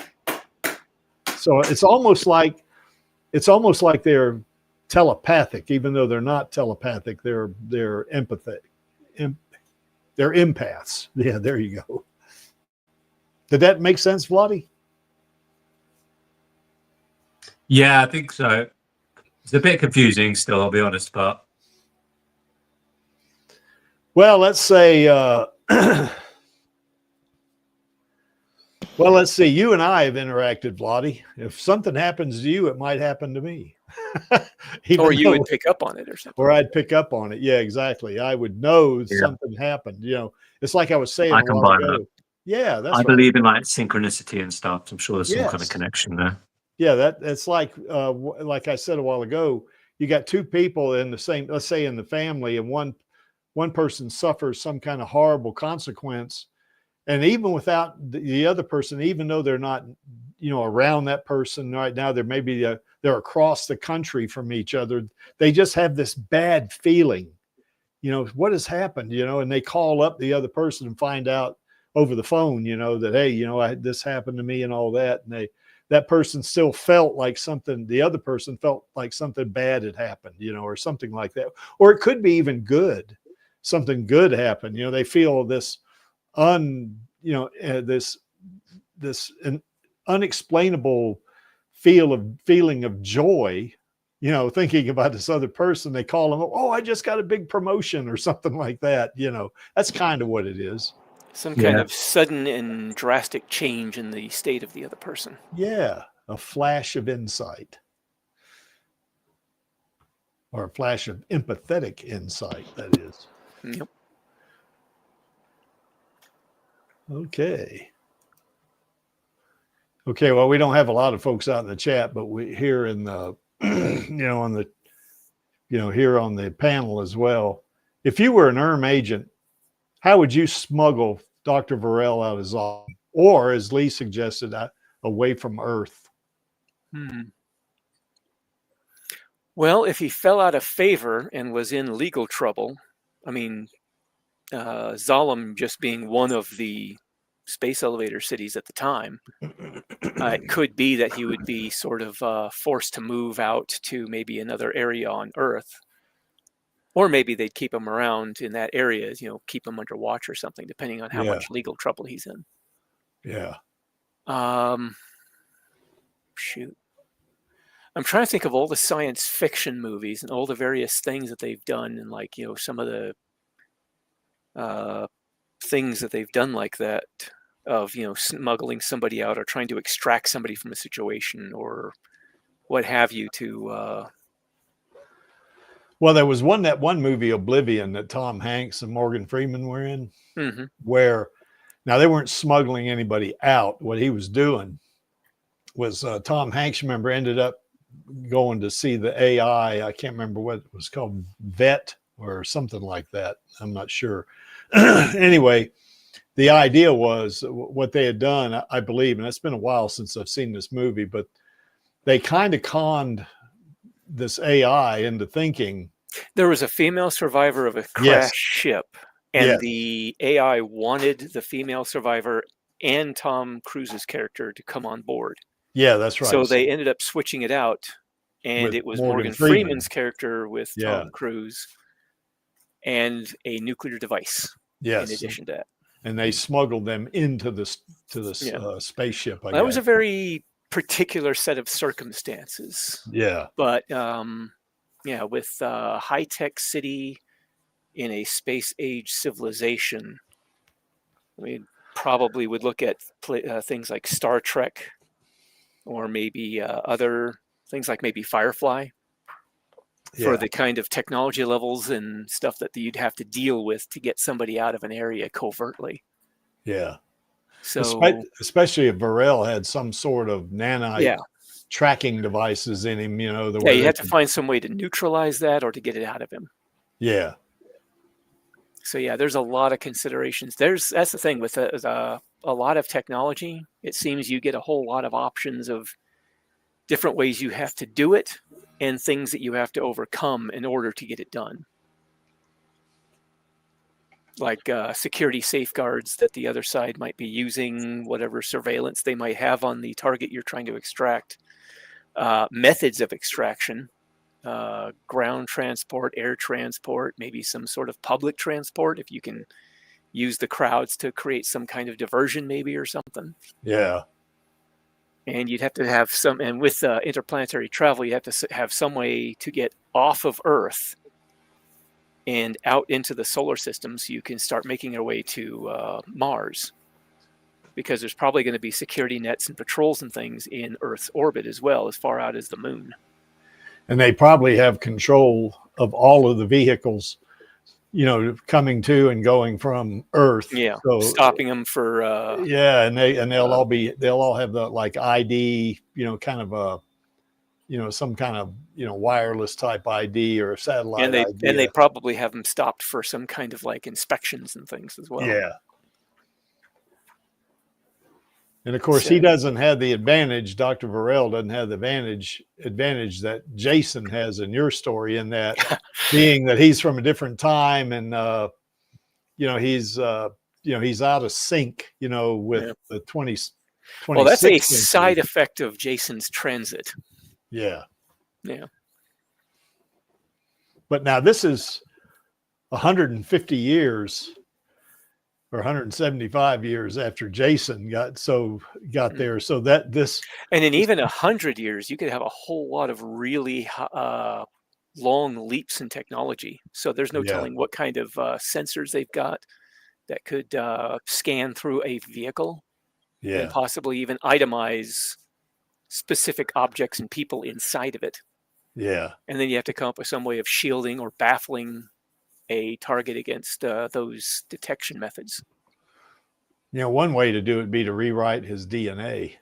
So it's almost like they're telepathic, even though they're not telepathic. They're empathic. They're empaths. Yeah, there you go. Did that make sense, Vladi? Yeah, I think so. It's a bit confusing still, I'll be honest, but well, let's say well, let's see. You and I have interacted, Vladi. If something happens to you, it might happen to me. Or you would pick up on it or something. Or I'd pick up on it. Yeah, exactly. I would know something happened. You know, it's like I was saying I a while ago. that. Yeah, that's I right. believe in like synchronicity and stuff. I'm sure there's some kind of connection there. Yeah, it's like I said a while ago, you got two people in the same, let's say in the family, and one person suffers some kind of horrible consequence. And even without the other person, even though they're not, you know, around that person right now, they're across the country from each other. They just have this bad feeling, you know, what has happened, you know, and they call up the other person and find out over the phone, you know, that, hey, you know, this happened to me and all that. And that person still felt like the other person felt like something bad had happened, you know, or something like that. Or it could be even good. Something good happened. You know, they feel this this an unexplainable feeling of joy, you know, thinking about this other person. They call them, oh, I just got a big promotion or something like that. You know, that's kind of what it is. Some kind of sudden and drastic change in the state of the other person. Yeah, a flash of insight. Or a flash of empathetic insight, that is. Yep. Okay. Okay, well, we don't have a lot of folks out in the chat, but we here in the, you know, on the here on the panel as well. If you were an agent, how would you smuggle Dr. Varel out of Zolom, or as Lee suggested, away from Earth? Well, if he fell out of favor and was in legal trouble, I mean, Zolom just being one of the space elevator cities at the time, it could be that he would be sort of forced to move out to maybe another area on Earth. Or maybe they'd keep him around in that area, keep him under watch or something, depending on how much legal trouble he's in. Yeah. Shoot. I'm trying to think of all the science fiction movies and all the various things that they've done, and like, some of the things that they've done like that, of, smuggling somebody out or trying to extract somebody from a situation or what have you to... Well, there was that one movie, Oblivion, that Tom Hanks and Morgan Freeman were in, where now they weren't smuggling anybody out. What he was doing was Tom Hanks, remember, ended up going to see the AI. I can't remember what it was called, Vet or something like that. I'm not sure. Anyway, the idea was what they had done, I believe, and it's been a while since I've seen this movie, but they kind of conned this AI into thinking. There was a female survivor of a crashed ship, and the AI wanted the female survivor and Tom Cruise's character to come on board. Yeah, that's right. So they ended up switching it out, and it was Morgan Freeman's character with Tom Cruise and a nuclear device. Yes. In addition to that, and they smuggled them into this spaceship. That was a very particular set of circumstances. Yeah. But with a high-tech city in a space age civilization, we probably would look at things like Star Trek, or maybe other things like maybe Firefly, for the kind of technology levels and stuff that you'd have to deal with to get somebody out of an area covertly. Yeah. So especially if Varel had some sort of nanite tracking devices in him, you had to find some way to neutralize that or to get it out of him. Yeah. So there's a lot of considerations. That's the thing with a lot of technology. It seems you get a whole lot of options of different ways you have to do it and things that you have to overcome in order to get it done. Like security safeguards that the other side might be using, whatever surveillance they might have on the target you're trying to extract, methods of extraction, ground transport, air transport, maybe some sort of public transport, if you can use the crowds to create some kind of diversion maybe or something. Yeah. And you'd have to have and with interplanetary travel, you have to have some way to get off of Earth and out into the solar system so you can start making your way to Mars, because there's probably going to be security nets and patrols and things in Earth's orbit as well, as far out as the moon. And they probably have control of all of the vehicles, coming to and going from Earth. Yeah, so, stopping them for. And they'll all have the like ID, kind of a, some kind of wireless type ID or a satellite and ID. And they probably have them stopped for some kind of like inspections and things as well. Yeah. And of course, he doesn't have the advantage. Dr. Varel doesn't have the advantage that Jason has in your story, in that being that he's from a different time, and he's out of sync, with the 20. Well, that's a side effect of Jason's transit. Yeah. Yeah. But now this is 150 years or 175 years after Jason got there. So that this, and in even 100 years, you could have a whole lot of really long leaps in technology. So there's no telling what kind of sensors they've got that could scan through a vehicle and possibly even itemize specific objects and people inside of it. Yeah. And then you have to come up with some way of shielding or baffling a target against those detection methods. One way to do it would be to rewrite his DNA.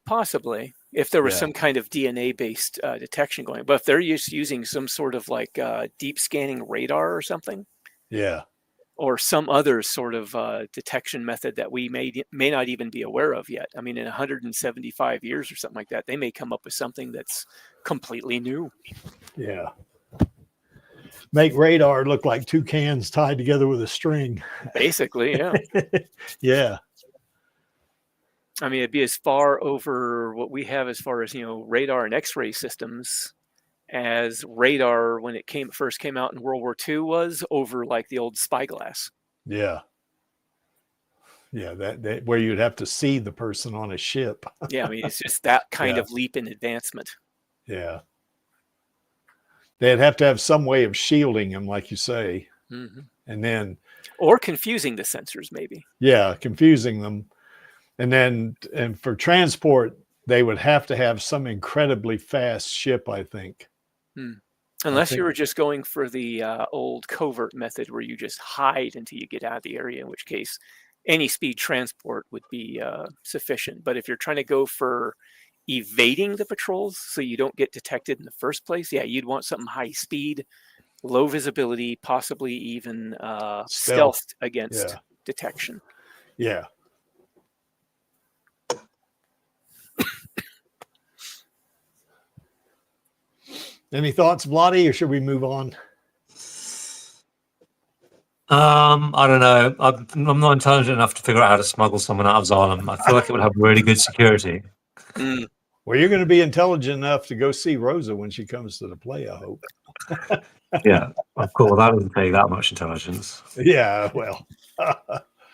Possibly, if there was Yeah. some kind of DNA-based detection going. But if they're using some sort of like deep scanning radar or something, Yeah. or some other sort of detection method that we may not even be aware of yet. I mean, in 175 years or something like that, they may come up with something that's completely new. Yeah. Make radar look like two cans tied together with a string. Basically, yeah. Yeah. I mean, it'd be as far over what we have as far as, radar and X-ray systems as radar when it first came out in World War II was over like the old spyglass. Yeah. Yeah. That where you'd have to see the person on a ship. Yeah. I mean, it's just that kind Yeah. of leap in advancement. Yeah. They'd have to have some way of shielding them, like you say. Mm-hmm. And then, or confusing the sensors, maybe. Yeah. Confusing them. And for transport, they would have to have some incredibly fast ship, I think. Unless you were just going for the old covert method where you just hide until you get out of the area, in which case any speed transport would be sufficient. But if you're trying to go for evading the patrols so you don't get detected in the first place, yeah, you'd want something high speed, low visibility, possibly even stealth against detection. Yeah. Any thoughts, Vladi, or should we move on? I don't know. I'm not intelligent enough to figure out how to smuggle someone out of Zalem. I feel like it would have really good security. Well, you're going to be intelligent enough to go see Rosa when she comes to the play, I hope. Yeah, of course. That doesn't take that much intelligence. Yeah, well.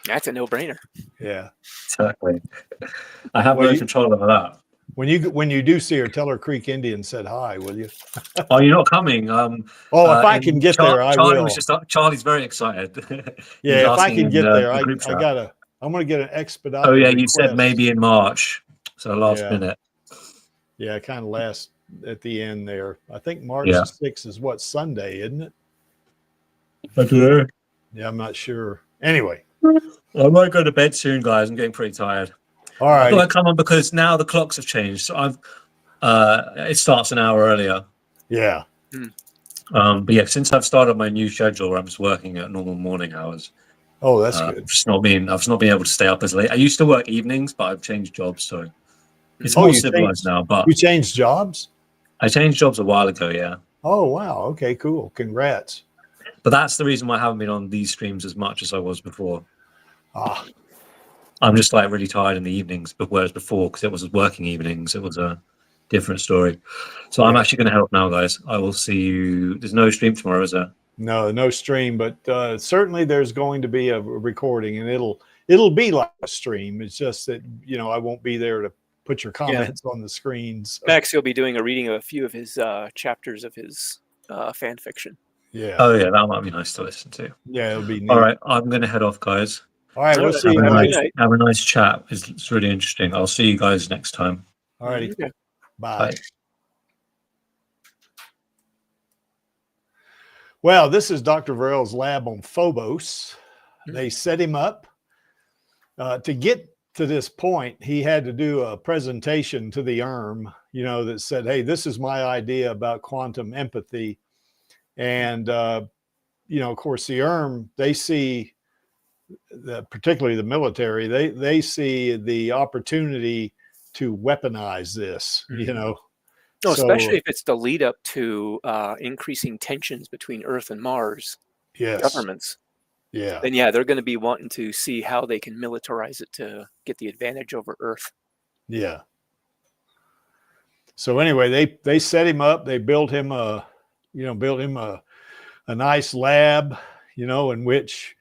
That's a no-brainer. Yeah. Exactly. I have no control over that. When you do see her, tell her Creek Indian said hi, will you? Oh, you're not coming. If I can get there, I Charlie will. was Charlie's very excited. Yeah, if I can get there, I'm gonna get an expedited. Oh yeah, you request. said maybe in March, so last minute. Yeah, kind of last at the end there. I think March 6th is what, Sunday, isn't it? I don't know. Yeah, I'm not sure. Anyway, I might go to bed soon, guys. I'm getting pretty tired. All right. I thought I'd come on because now the clocks have changed. So it starts an hour earlier. Yeah. But yeah, since I've started my new schedule where I'm just working at normal morning hours. Oh, that's good. I've just not been able to stay up as late. I used to work evenings, but I've changed jobs, so it's more civilized now. But you changed jobs? I changed jobs a while ago, yeah. Oh wow. Okay, cool. Congrats. But that's the reason why I haven't been on these streams as much as I was before. I'm just like really tired in the evenings, but whereas before, because it was working evenings, it was a different story. So I'm actually going to help now, guys. I will see you. There's no stream tomorrow, is there? No stream, but certainly there's going to be a recording, and it'll be like a stream. It's just that I won't be there to put your comments on the screens. Max, he'll be doing a reading of a few of his chapters of his fan fiction. Yeah. Oh yeah, that might be nice to listen to. Yeah, it'll be neat. All right, I'm going to head off, guys. All right, we'll see you. Have a nice chat. It's really interesting. I'll see you guys next time. All righty. Okay. Bye. Well, this is Dr. Varel's lab on Phobos. They set him up. To get to this point, he had to do a presentation to the ERM, that said, hey, this is my idea about quantum empathy. And, of course, the ERM, they see, particularly the military, they see the opportunity to weaponize this, No, especially if it's the lead up to increasing tensions between Earth and Mars governments. Yeah. Then they're going to be wanting to see how they can militarize it to get the advantage over Earth. Yeah. So anyway, they set him up. They built him a nice lab, in which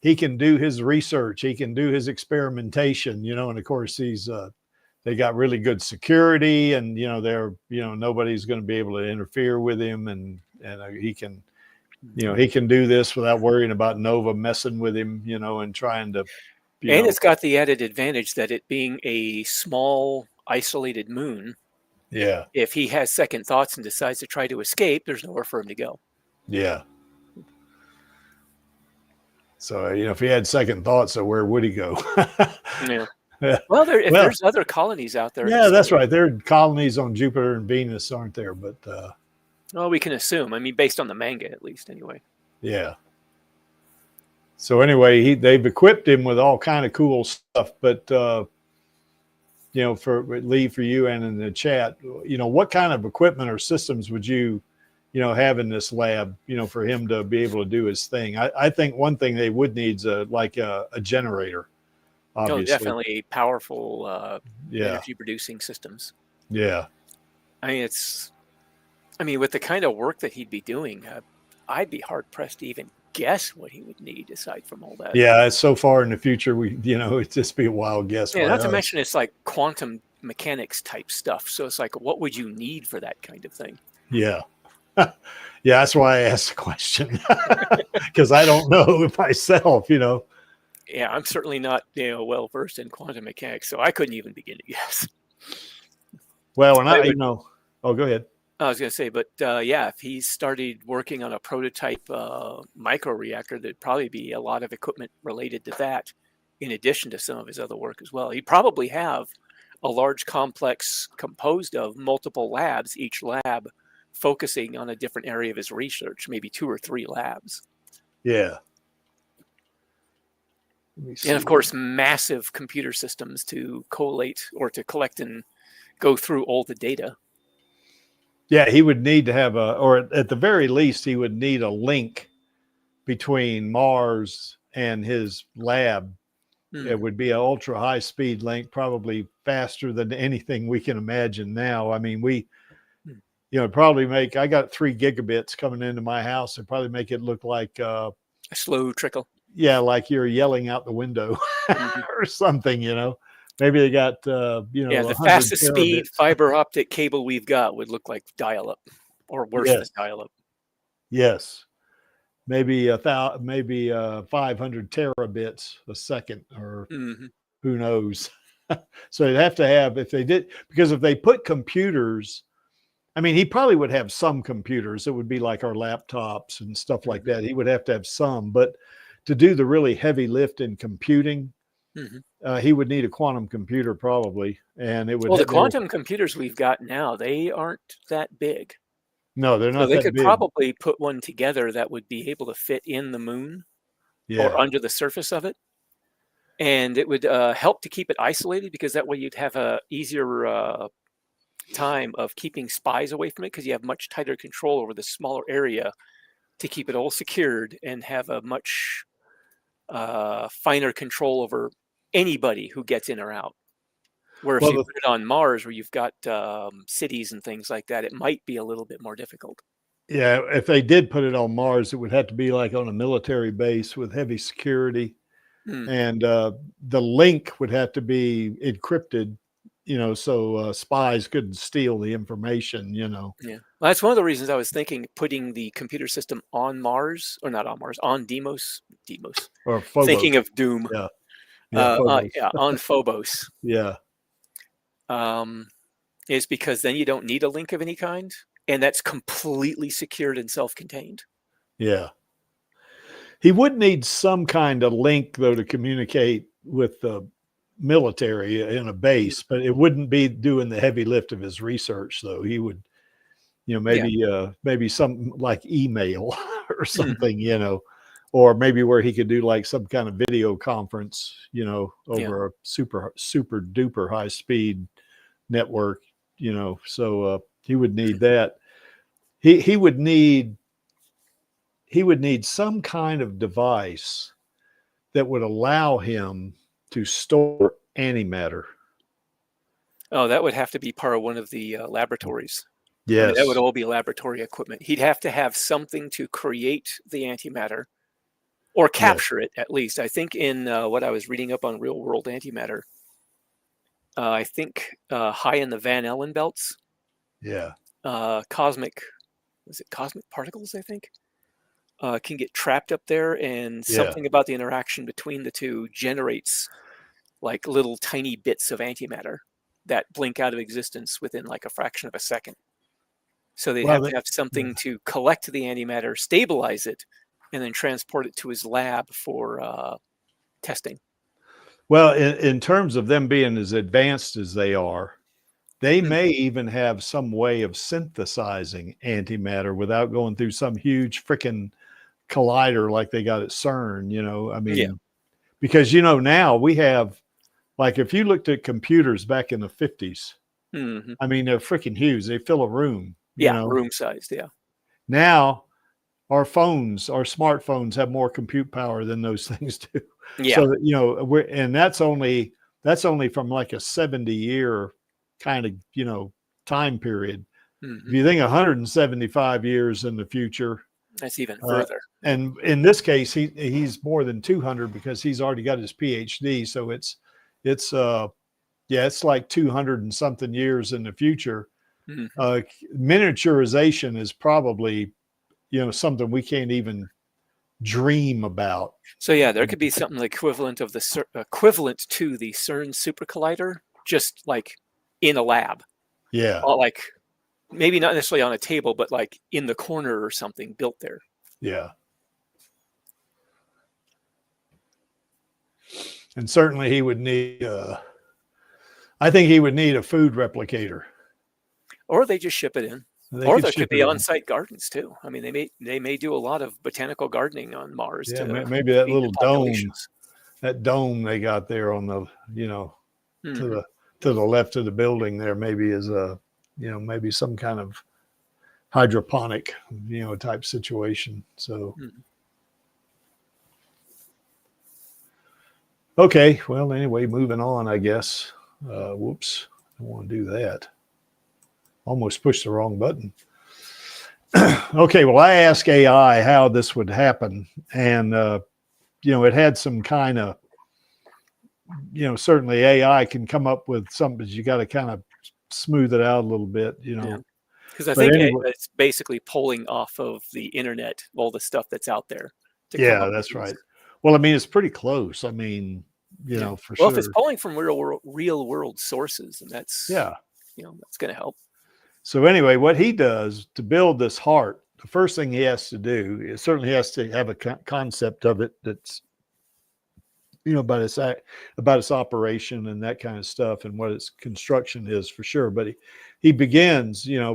he can do his research. He can do his experimentation, and of course they got really good security, and nobody's going to be able to interfere with him, and he can do this without worrying about Nova messing with him, and trying to. And it's got the added advantage that it being a small, isolated moon. Yeah. If he has second thoughts and decides to try to escape, there's nowhere for him to go. Yeah. So if he had second thoughts, so where would he go? Yeah. Well, if Well, there's other colonies out there, yeah, that's right. There are colonies on Jupiter and Venus, aren't there? But well, we can assume. I mean, based on the manga, at least, anyway. yeah. So anyway, they've equipped him with all kind of cool stuff. But you know, for Lee, for you, and in the chat, you know, what kind of equipment or systems would you know, have in this lab, you know, for him to be able to do his thing? I think one thing they would need is a generator. Obviously. Oh, definitely powerful energy producing systems. Yeah. I mean, with the kind of work that he'd be doing, I'd be hard pressed to even guess what he would need aside from all that. Yeah, it's so far in the future, it'd just be a wild guess. Yeah, not to mention it's like quantum mechanics type stuff. So it's like, what would you need for that kind of thing? Yeah. Yeah, that's why I asked the question, because I don't know myself, you know. Yeah, I'm certainly not, well versed in quantum mechanics, so I couldn't even begin to guess. Well, and oh, go ahead. I was going to say, but yeah, if he started working on a prototype microreactor, there'd probably be a lot of equipment related to that, in addition to some of his other work as well. He'd probably have a large complex composed of multiple labs, each lab focusing on a different area of his research, maybe 2 or 3 labs. Yeah. And of course, massive computer systems to collate or to collect and go through all the data. Yeah, he would need to have or at the very least, he would need a link between Mars and his lab. It would be an ultra high speed link, probably faster than anything we can imagine now. I mean, probably I got 3 gigabits coming into my house and probably make it look like a slow trickle. Yeah, like you're yelling out the window or something, you know. Maybe they got, yeah, the fastest speed fiber optic cable we've got would look like dial-up, or worse than dial-up. Yes, maybe 500 terabits a second, or who knows. So they'd have to have, because if they put computers, I mean, he probably would have some computers. It would be like our laptops and stuff like that. He would have to have some, but to do the really heavy lift in computing, he would need a quantum computer probably, and it would. Well, the quantum computers we've got now, they aren't that big. No, they're not. So they could probably put one together that would be able to fit in the moon, or under the surface of it, and it would help to keep it isolated, because that way you'd have a easier time of keeping spies away from it, because you have much tighter control over the smaller area to keep it all secured and have a much finer control over anybody who gets in or out. Where if you put it on Mars, where you've got cities and things like that, it might be a little bit more difficult. Yeah, if they did put it on Mars, it would have to be like on a military base with heavy security, and the link would have to be encrypted, so spies couldn't steal the information, Yeah, well, that's one of the reasons I was thinking putting the computer system on Mars, or not on Mars, on Deimos, or Phobos. Thinking of Doom. Phobos. On Phobos. Yeah. Is because then you don't need a link of any kind, and that's completely secured and self-contained. Yeah. He would need some kind of link, though, to communicate with the military in a base, but it wouldn't be doing the heavy lift of his research, though. He would, maybe some like email or something, or maybe where he could do like some kind of video conference, over a super duper high speed network, so he would need that. He would need some kind of device that would allow him to store antimatter. Oh, that would have to be part of one of the laboratories. Yes. I mean, that would all be laboratory equipment. He'd have to have something to create the antimatter, or capture it, at least. I think in what I was reading up on real world antimatter, I think high in the Van Allen belts, cosmic particles, I think, can get trapped up there, and something about the interaction between the two generates like little tiny bits of antimatter that blink out of existence within like a fraction of a second. So they'd have to have something to collect the antimatter, stabilize it, and then transport it to his lab for testing. Well, in terms of them being as advanced as they are, they may even have some way of synthesizing antimatter without going through some huge freaking collider like they got at CERN, you know. I mean, because, you know, now we have, like, if you looked at computers back in the 50s, I mean, they're freaking huge. They fill a room. You know? Room sized. Yeah. Now, our phones, our smartphones have more compute power than those things do. Yeah. So that, you know, and that's only from like a 70-year kind of, you know, time period. If you think 175 years in the future, that's even further. And in this case, he's more than 200 because he's already got his PhD. So it's like 200 and something years in the future. Miniaturization is probably, you know, something we can't even dream about. So yeah, there could be something equivalent to the CERN super collider, just like in a lab. Yeah. Like maybe not necessarily on a table, but like in the corner or something built there. Yeah. And certainly he would need, I think he would need a food replicator. Or they just ship it in. Or there could be on-site gardens too. I mean, they may do a lot of botanical gardening on Mars. Yeah, maybe that little dome they got there on the, you know, to the left of the building there, maybe is a, you know, maybe some kind of hydroponic, you know, type situation. So, okay, well, anyway, moving on, I guess. Whoops, I don't want to do that. Almost pushed the wrong button. Okay, well, I asked AI how this would happen, and you know, it had some kind of, you know, certainly AI can come up with something, but you got to kind of smooth it out a little bit, you know. Because I think it's basically pulling off of the internet all the stuff that's out there. Yeah, that's right. Well, I mean, it's pretty close. I mean, you know, for sure. Well, if it's pulling from real world sources, and that's you know, that's going to help. So anyway, what he does to build this heart, the first thing he has to do is certainly has to have a concept of it that's, you know, about its operation and that kind of stuff and what its construction is for sure. But he begins, you know,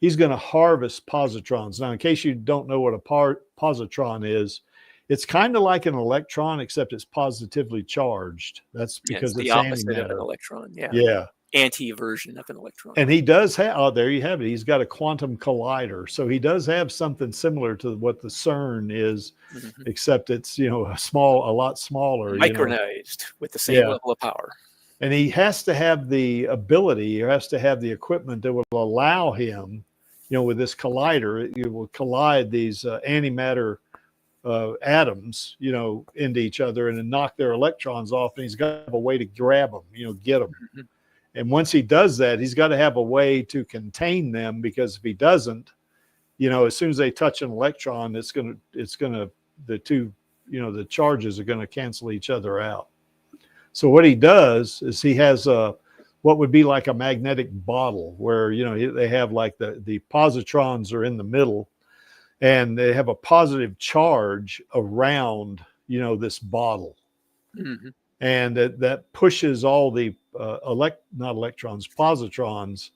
he's going to harvest positrons. Now, in case you don't know what a positron is, it's kind of like an electron, except it's positively charged. That's because it's the opposite antimatter. of an electron. Yeah. Anti-version of an electron. And he does have, oh, there you have it. He's got a quantum collider. So he does have something similar to what the CERN is, except it's, you know, a lot smaller. Micronized with the same level of power. And he has to have the ability, or has to have the equipment that will allow him, you know, with this collider, it will collide these antimatter atoms, you know, into each other and then knock their electrons off. And he's got to have a way to grab them, you know, get them. And once he does that, he's got to have a way to contain them, because if he doesn't, you know, as soon as they touch an electron, the two, you know, the charges are going to cancel each other out. So what he does is he has what would be like a magnetic bottle where, you know, they have like the positrons are in the middle and they have a positive charge around, you know, this bottle. And that pushes all the positrons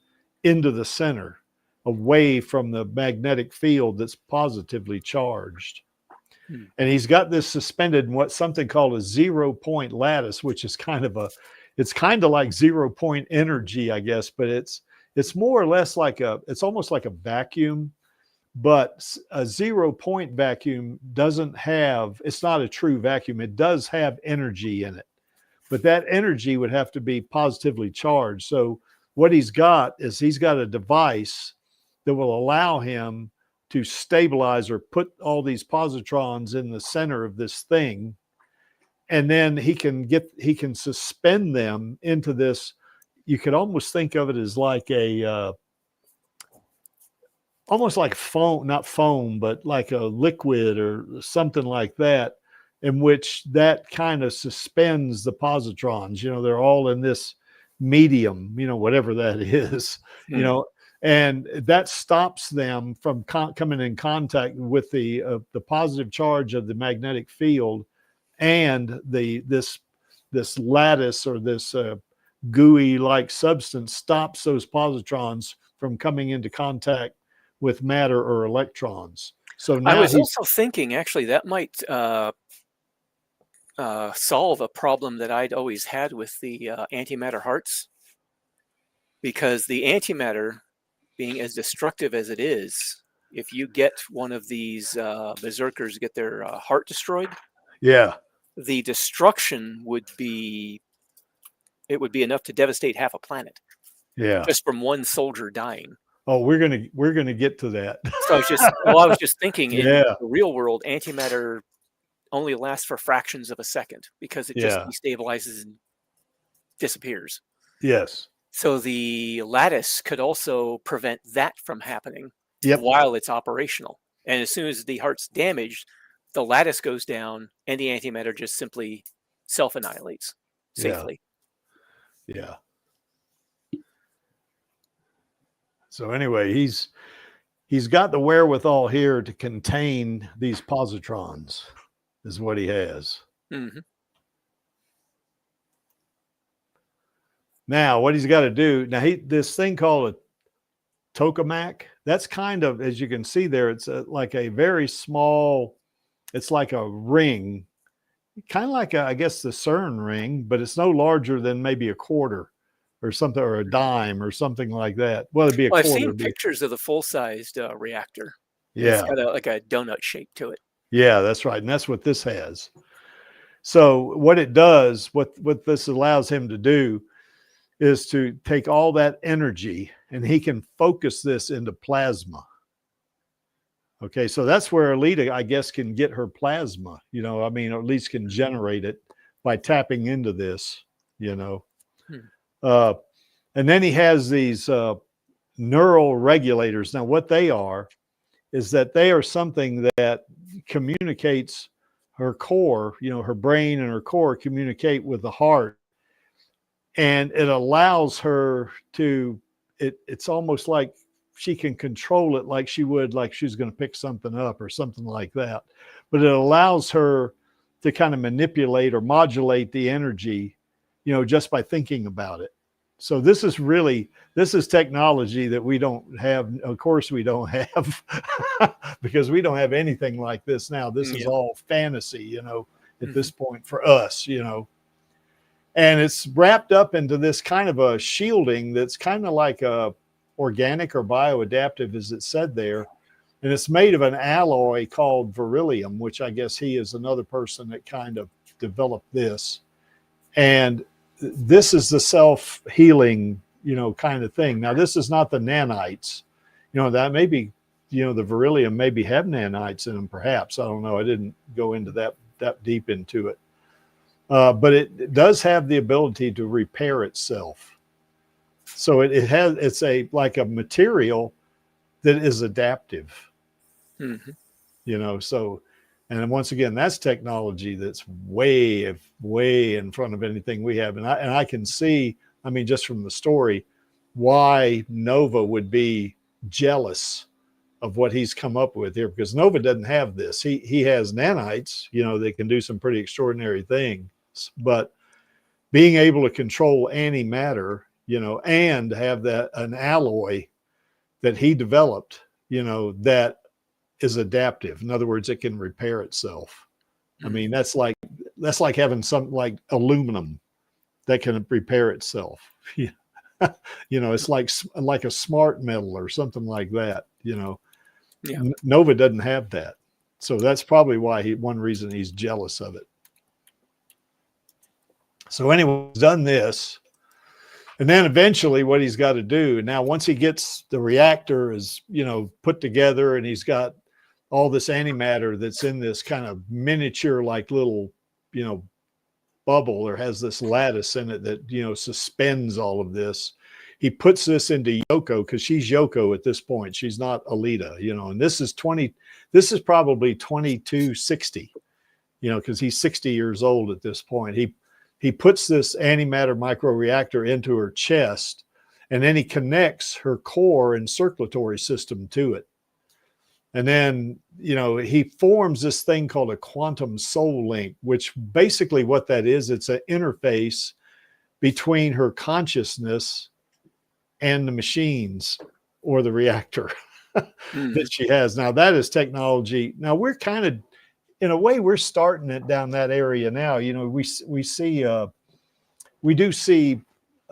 into the center, away from the magnetic field that's positively charged. And he's got this suspended in something called a 0-point lattice, which is it's kind of like 0-point energy, I guess, but it's more or less it's almost like a vacuum. But a 0-point vacuum it's not a true vacuum. It does have energy in it, but that energy would have to be positively charged. So what he's got a device that will allow him to stabilize or put all these positrons in the center of this thing. And then he can suspend them into this. You could almost think of it as like almost like foam, not foam, but like a liquid or something like that, in which that kind of suspends the positrons. You know, they're all in this medium, you know, whatever that is, you know, and that stops them from coming in contact with the positive charge of the magnetic field and this this lattice or this gooey like substance stops those positrons from coming into contact with matter or electrons. So now I was also thinking, actually, that might solve a problem that I'd always had with the antimatter hearts, because the antimatter, being as destructive as it is, if you get one of these berserkers get their heart destroyed, yeah, the destruction would be enough to devastate half a planet. Yeah. Just from one soldier dying. Oh, we're gonna get to that. So I was just thinking, in the real world, antimatter only lasts for fractions of a second because it just destabilizes and disappears. Yes. So the lattice could also prevent that from happening Yep. while it's operational. And as soon as the heart's damaged, the lattice goes down and the antimatter just simply self-annihilates safely. Yeah. So anyway, he's got the wherewithal here to contain these positrons, is what he has. Mm-hmm. Now, what he's got to do now, this thing called a tokamak. That's kind of, as you can see there, it's like a very small. It's like a ring, kind of like I guess the CERN ring, but it's no larger than maybe a quarter or something, or a dime or something like that. Well, it'd be a quarter. I've seen pictures of the full-sized reactor. Yeah, it's got like a donut shape to it. Yeah, that's right, and that's what this has. So what it does, what this allows him to do, is to take all that energy and he can focus this into plasma. Okay, so that's where Alita, I guess, can get her plasma, or at least can generate it by tapping into this, And then he has these neural regulators. Now, what they are is that they are something that communicates her core, her brain and her core communicate with the heart. And it allows her to, it's almost like she can control it like she would, like she's going to pick something up or something like that. But it allows her to kind of manipulate or modulate the energy, just by thinking about it. So this is technology that we don't have. Of course, we don't have because we don't have anything like this now. This is all fantasy, at this point for us, And it's wrapped up into this kind of a shielding that's kind of like a organic or bioadaptive, as it said there. And it's made of an alloy called beryllium, which I guess he is another person that kind of developed this. And this is the self-healing, kind of thing. Now, this is not the nanites, that maybe, the beryllium maybe have nanites in them, perhaps. I don't know. I didn't go into that deep into it. But it does have the ability to repair itself. So it's like a material that is adaptive, so, and then once again, that's technology that's way in front of anything we have. And I can see, just from the story, why Nova would be jealous of what he's come up with here, because Nova doesn't have this. He has nanites, that can do some pretty extraordinary things, but being able to control antimatter, and have an alloy that he developed, that is adaptive. In other words, it can repair itself. That's like having something like aluminum that can repair itself. It's like a smart metal or something like that. Nova doesn't have that, so that's probably why one reason he's jealous of it. So anyway, he's done this, and then eventually, what he's got to do now, once he gets the reactor is put together, and he's got all this antimatter that's in this kind of miniature, like little, bubble, or has this lattice in it that, suspends all of this. He puts this into Yoko, because she's Yoko at this point. She's not Alita, and this is probably 2260, because he's 60 years old at this point. He puts this antimatter microreactor into her chest, and then he connects her core and circulatory system to it. And then, you know, he forms this thing called a quantum soul link, which basically what that is, it's an interface between her consciousness and the machines or the reactor that she has. Now that is technology. Now we're kind of, in a way, we're starting it down that area now. You know, we do see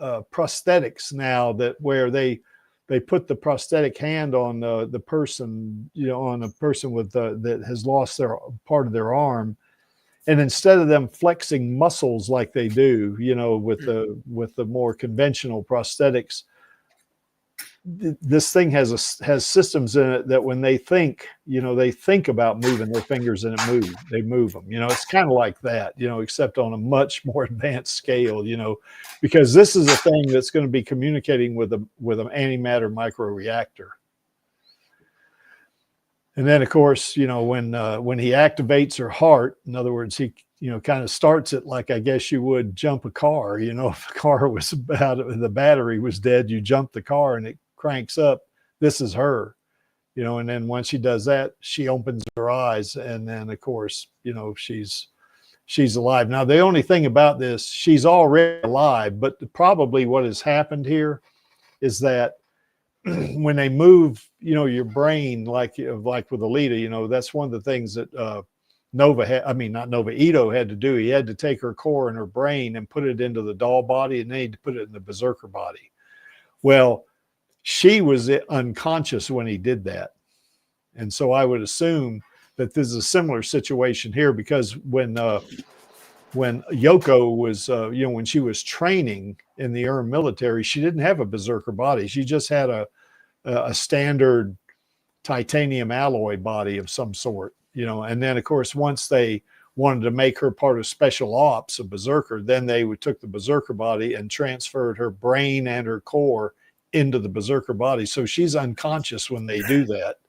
prosthetics now that where they put the prosthetic hand on the person, you know, on a person with that has lost their part of their arm, and instead of them flexing muscles like they do, you know, with the more conventional prosthetics, this thing has systems in it that when they think, you know, they think about moving their fingers and they move them. You know, it's kind of like that, you know, except on a much more advanced scale, you know, because this is a thing that's going to be communicating with an antimatter microreactor. And then, of course, you know, when he activates her heart, in other words, he, you know, kind of starts it like I guess you would jump a car. You know, if the car was the battery was dead, you jump the car and it cranks up. This is her, you know, and then once she does that, she opens her eyes, and then of course, you know, she's alive. Now the only thing about this, she's already alive, but probably what has happened here is that when they move, you know, your brain, like with Alita, you know, that's one of the things that Ito had to do. He had to take her core and her brain and put it into the doll body, and they had to put it in the berserker body. Well, she was unconscious when he did that. And so I would assume that this is a similar situation here, because when Yoko was, you know, when she was training in the military, she didn't have a berserker body. She just had a standard titanium alloy body of some sort, you know. And then, of course, once they wanted to make her part of special ops, a berserker, then they took the berserker body and transferred her brain and her core into the berserker body. So she's unconscious when they do that.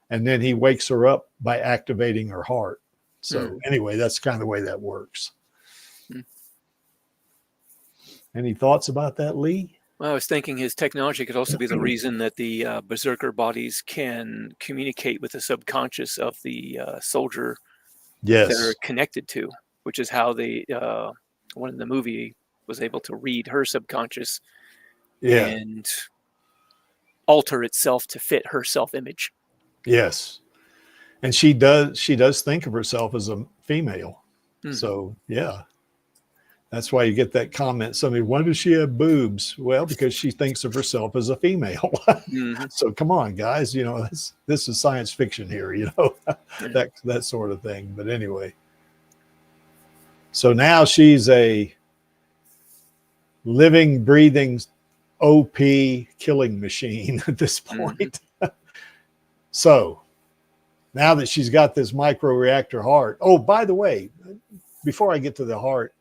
And then he wakes her up by activating her heart. So anyway, that's kind of the way that works. Any thoughts about that, Lee? Well, I was thinking his technology could also be the reason that the berserker bodies can communicate with the subconscious of the soldier that they're connected to, which is how they, one in the movie was able to read her subconscious and alter itself to fit her self-image. Yes. And she does think of herself as a female. So yeah, that's why you get that comment. Somebody, why does she have boobs? Well, because she thinks of herself as a female. So come on, guys, you know, this is science fiction here, you know, that sort of thing. But anyway, so now she's a living, breathing OP killing machine at this point. So now that she's got this microreactor heart. Oh, by the way, before I get to the heart,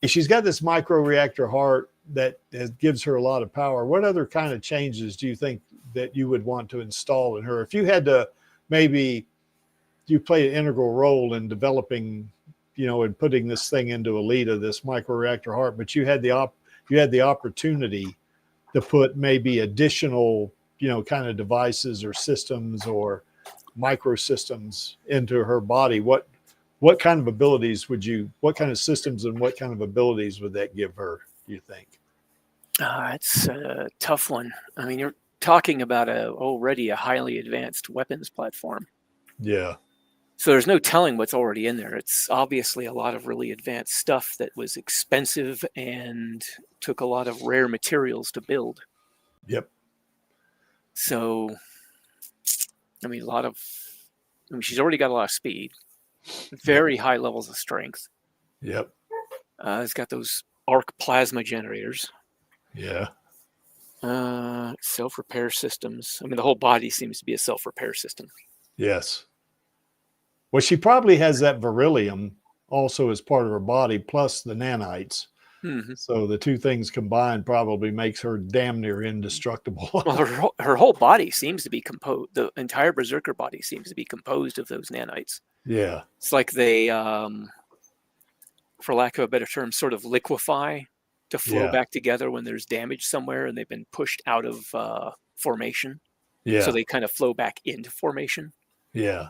she's got this microreactor heart that gives her a lot of power. What other kind of changes do you think that you would want to install in her? If you had to, maybe you play an integral role in developing, you know, and putting this thing into Alita, this microreactor heart, but you had the opportunity to put maybe additional, you know, kind of devices or systems or microsystems into her body. What kind of abilities what kind of systems and what kind of abilities would that give her, do you think? It's a tough one. I mean, you're talking about already a highly advanced weapons platform. Yeah. So there's no telling what's already in there. It's obviously a lot of really advanced stuff that was expensive and took a lot of rare materials to build. Yep. So, I mean, she's already got a lot of speed, very high levels of strength. Yep. It's got those arc plasma generators. Yeah. Self-repair systems. I mean, the whole body seems to be a self-repair system. Yes. Well, she probably has that beryllium also as part of her body, plus the nanites. So the two things combined probably makes her damn near indestructible. Well, her whole body seems to be composed. The entire berserker body seems to be composed of those nanites. Yeah. It's like they, for lack of a better term, sort of liquefy to flow back together when there's damage somewhere and they've been pushed out of formation. Yeah. So they kind of flow back into formation. Yeah.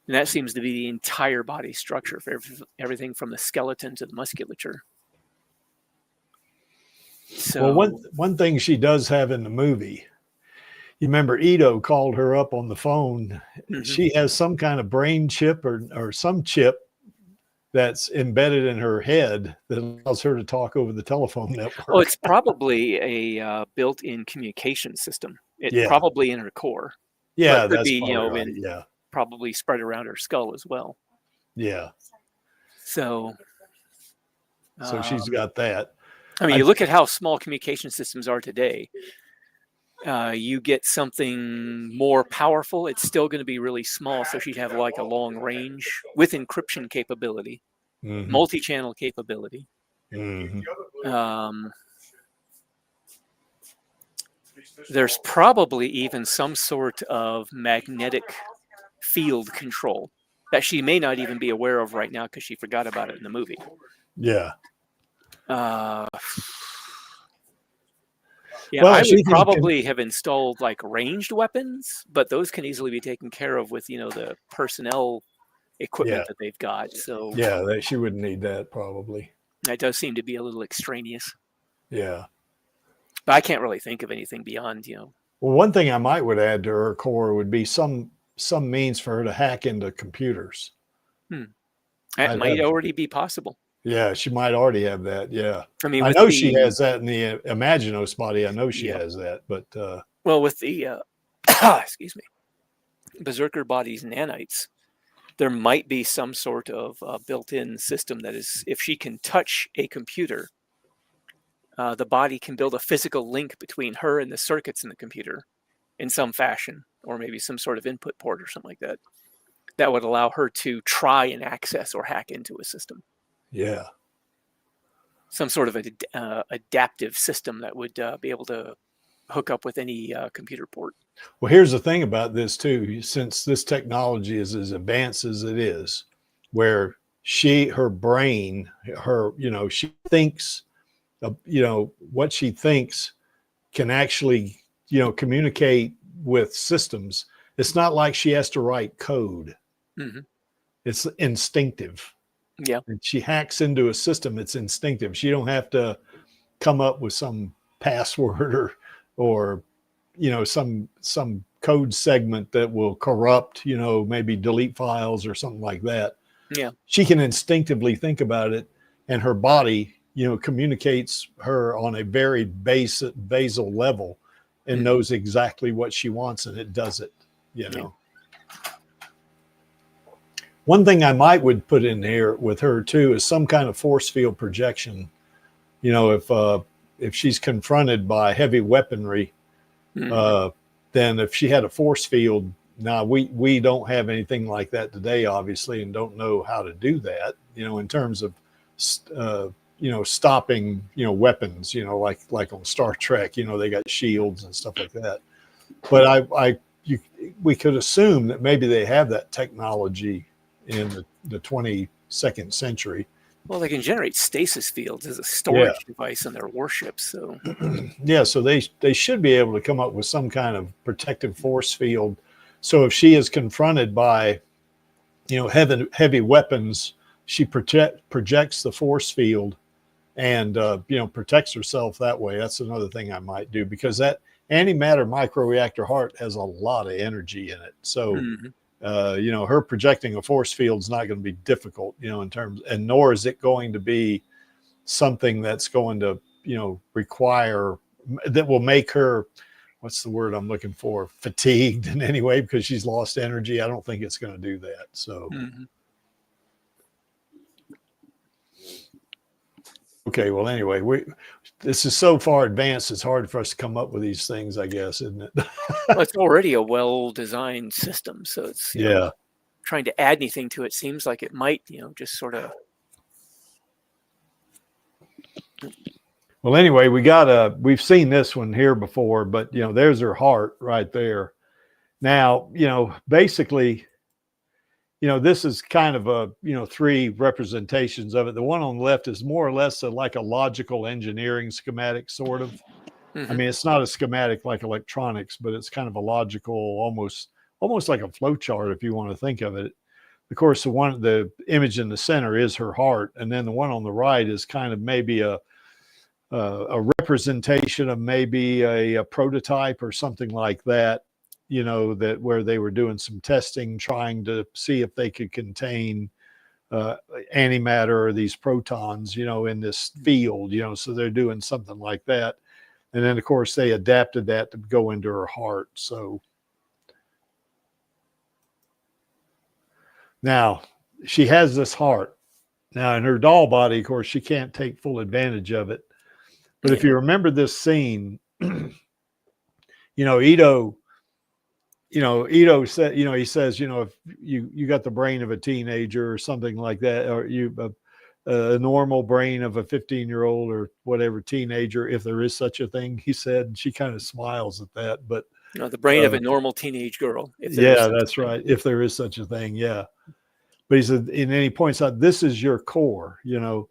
And that seems to be the entire body structure for everything from the skeleton to the musculature. So, well, one thing she does have in the movie, you remember Ito called her up on the phone. Mhm. She has some kind of brain chip or some chip that's embedded in her head that allows her to talk over the telephone network. oh, it's probably a built-in communication system. It's Yeah. probably in her core. Yeah, but it could that's be, you know, right. in, Yeah. probably spread around her skull as well. Yeah. So, So she's got that. I mean, you look at how small communication systems are today. You get something more powerful, it's still going to be really small. So she'd have like a long range with encryption capability, Mm-hmm. multi-channel capability. Mm-hmm. There's probably even some sort of magnetic field control that she may not even be aware of right now because she forgot about it in the movie. Yeah. Yeah, Well, I she would can- probably have installed like ranged weapons, but those can easily be taken care of with, you know, the personnel equipment Yeah. that they've got. So Yeah, she wouldn't need that probably. that does seem to be a little extraneous. Yeah. But I can't really think of anything beyond, you know. Well, one thing I would add to her core would be some means for her to hack into computers. That might already be possible. Yeah, she might already have that. Yeah. I mean, I with know the, she has that in the Imaginos body. I know she Yeah. has that, but well, with the excuse me, Berserker Body's nanites, there might be some sort of built-in system that is, if she can touch a computer, the body can build a physical link between her and the circuits in the computer in some fashion, or maybe some sort of input port or something like that, that would allow her to try and access or hack into a system. yeah. Some sort of adaptive system that would be able to hook up with any computer port. Well, here's the thing about this too. Since this technology is as advanced as it is, where her brain, she thinks, what she thinks can actually, communicate with systems. It's not like she has to write code. Mm-hmm. It's instinctive. Yeah. And she hacks into a system. It's instinctive. She don't have to come up with some password or some code segment that will corrupt, maybe delete files or something like that. Yeah. She can instinctively think about it, and her body, communicates her on a very basal level and knows exactly what she wants, and it does it, Yeah. One thing I would put in here with her too is some kind of force field projection. If she's confronted by heavy weaponry, then if she had a force field, now we don't have anything like that today, obviously, and don't know how to do that, in terms of, stopping, weapons, like on Star Trek, they got shields and stuff like that. But we could assume that maybe they have that technology in the 22nd century. Well, they can generate stasis fields as a storage device on their warships. So yeah, so they should be able to come up with some kind of protective force field. So if she is confronted by, heavy weapons, she projects the force field and protects herself that way. That's another thing I might do, because that antimatter microreactor heart has a lot of energy in it. So her projecting a force field is not going to be difficult, in terms, and nor is it going to be something that's going to, require, that will make her, what's the word I'm looking for, fatigued in any way because she's lost energy. I don't think it's going to do that. So, okay. Well, anyway, this is so far advanced, it's hard for us to come up with these things, I guess, isn't it? well, it's already a well-designed system, so it's trying to add anything to it seems like it might, just sort of. Well, anyway, we've seen this one here before, but there's her heart right there. Now, basically, this is kind of a, three representations of it. The one on the left is more or less like a logical engineering schematic, sort of. I mean, it's not a schematic like electronics, but it's kind of a logical, almost like a flow chart if you want to think of it. Of course, the image in the center is her heart, and then the one on the right is kind of maybe a representation of maybe a prototype or something like that, you know, that where they were doing some testing, trying to see if they could contain antimatter or these protons, you know, in this field, you know, so they're doing something like that. And then, of course, they adapted that to go into her heart. So now she has this heart. Now, in her doll body, of course, she can't take full advantage of it. But if you remember this scene, you know, Ito said, you know, he says, you know, if you got the brain of a teenager or something like that, or a normal brain of a 15-year-old or whatever teenager, if there is such a thing, he said, and she kind of smiles at that. But you know, the brain of a normal teenage girl. Yeah, that's right. If there is such a thing, yeah. But he said, and then he points out, this is your core, you know,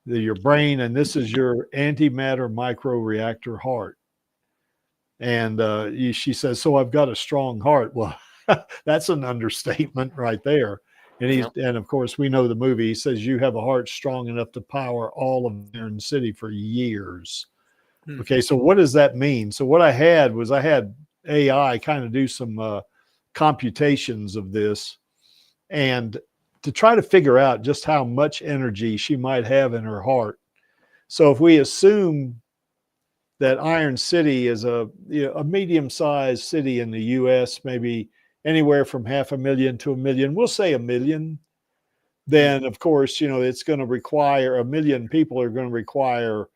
your brain, and this is your antimatter microreactor heart. And she says, so I've got a strong heart. Well, that's an understatement right there. And and of course, we know the movie. He says, you have a heart strong enough to power all of Iron City for years. Okay, so what does that mean? So what I had AI kind of do some computations of this, and to try to figure out just how much energy she might have in her heart. So if we assume that Iron City is a medium-sized city in the U.S., maybe anywhere from 500,000 to 1 million, we'll say 1 million, then of course, you know, it's going to require 1 million people are going to require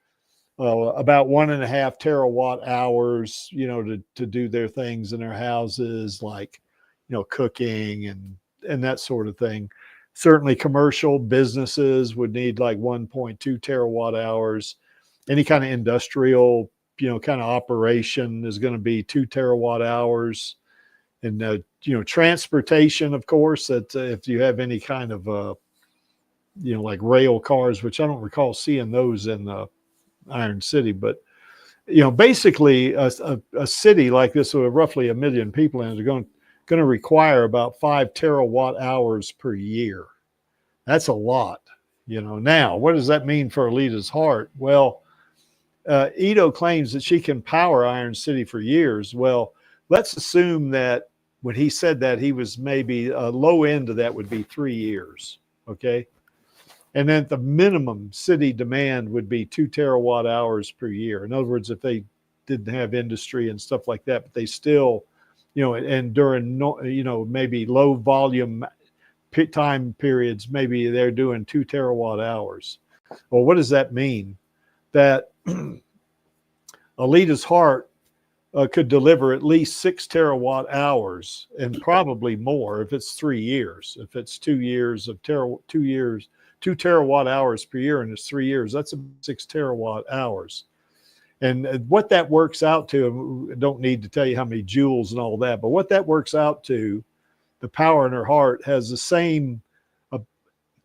about 1.5 terawatt hours, you know, to do their things in their houses, like, you know, cooking and that sort of thing. Certainly commercial businesses would need like 1.2 terawatt hours. Any kind of industrial, you know, kind of operation is going to be 2 terawatt hours. And, you know, transportation, of course, that if you have any kind of, you know, like rail cars, which I don't recall seeing those in Iron City, but, you know, basically a city like this with roughly 1 million people in it are going to require about 5 terawatt hours per year. That's a lot, you know. Now, what does that mean for Alita's heart? Well, Ito claims that she can power Iron City for years. Well, let's assume that when he said that, he was maybe a low end of that would be 3 years, okay? And then the minimum city demand would be 2 terawatt hours per year. In other words, if they didn't have industry and stuff like that, but they still, you know, and during, you know, maybe low volume time periods, maybe they're doing 2 terawatt hours. Well, what does that mean? That Alita's heart could deliver at least 6 terawatt hours, and probably more if it's 3 years. If it's 2 years of 2 terawatt hours per year, and it's 3 years, that's 6 terawatt hours. And what that works out to, I don't need to tell you how many joules and all that, but what that works out to, the power in her heart has the same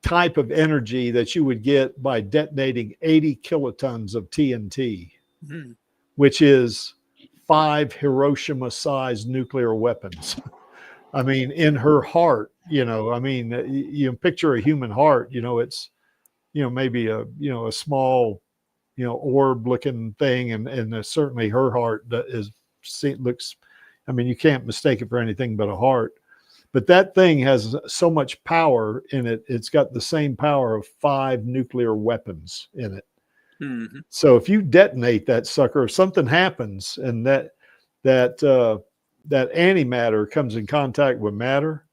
type of energy that you would get by detonating 80 kilotons of TNT, which is 5 Hiroshima-sized nuclear weapons. I mean, in her heart, you know, I mean, you picture a human heart, you know, it's, you know, maybe a small, you know, orb-looking thing, and certainly her heart looks, I mean, you can't mistake it for anything but a heart. But that thing has so much power in it. It's got the same power of 5 nuclear weapons in it. So if you detonate that sucker, if something happens and that antimatter comes in contact with matter,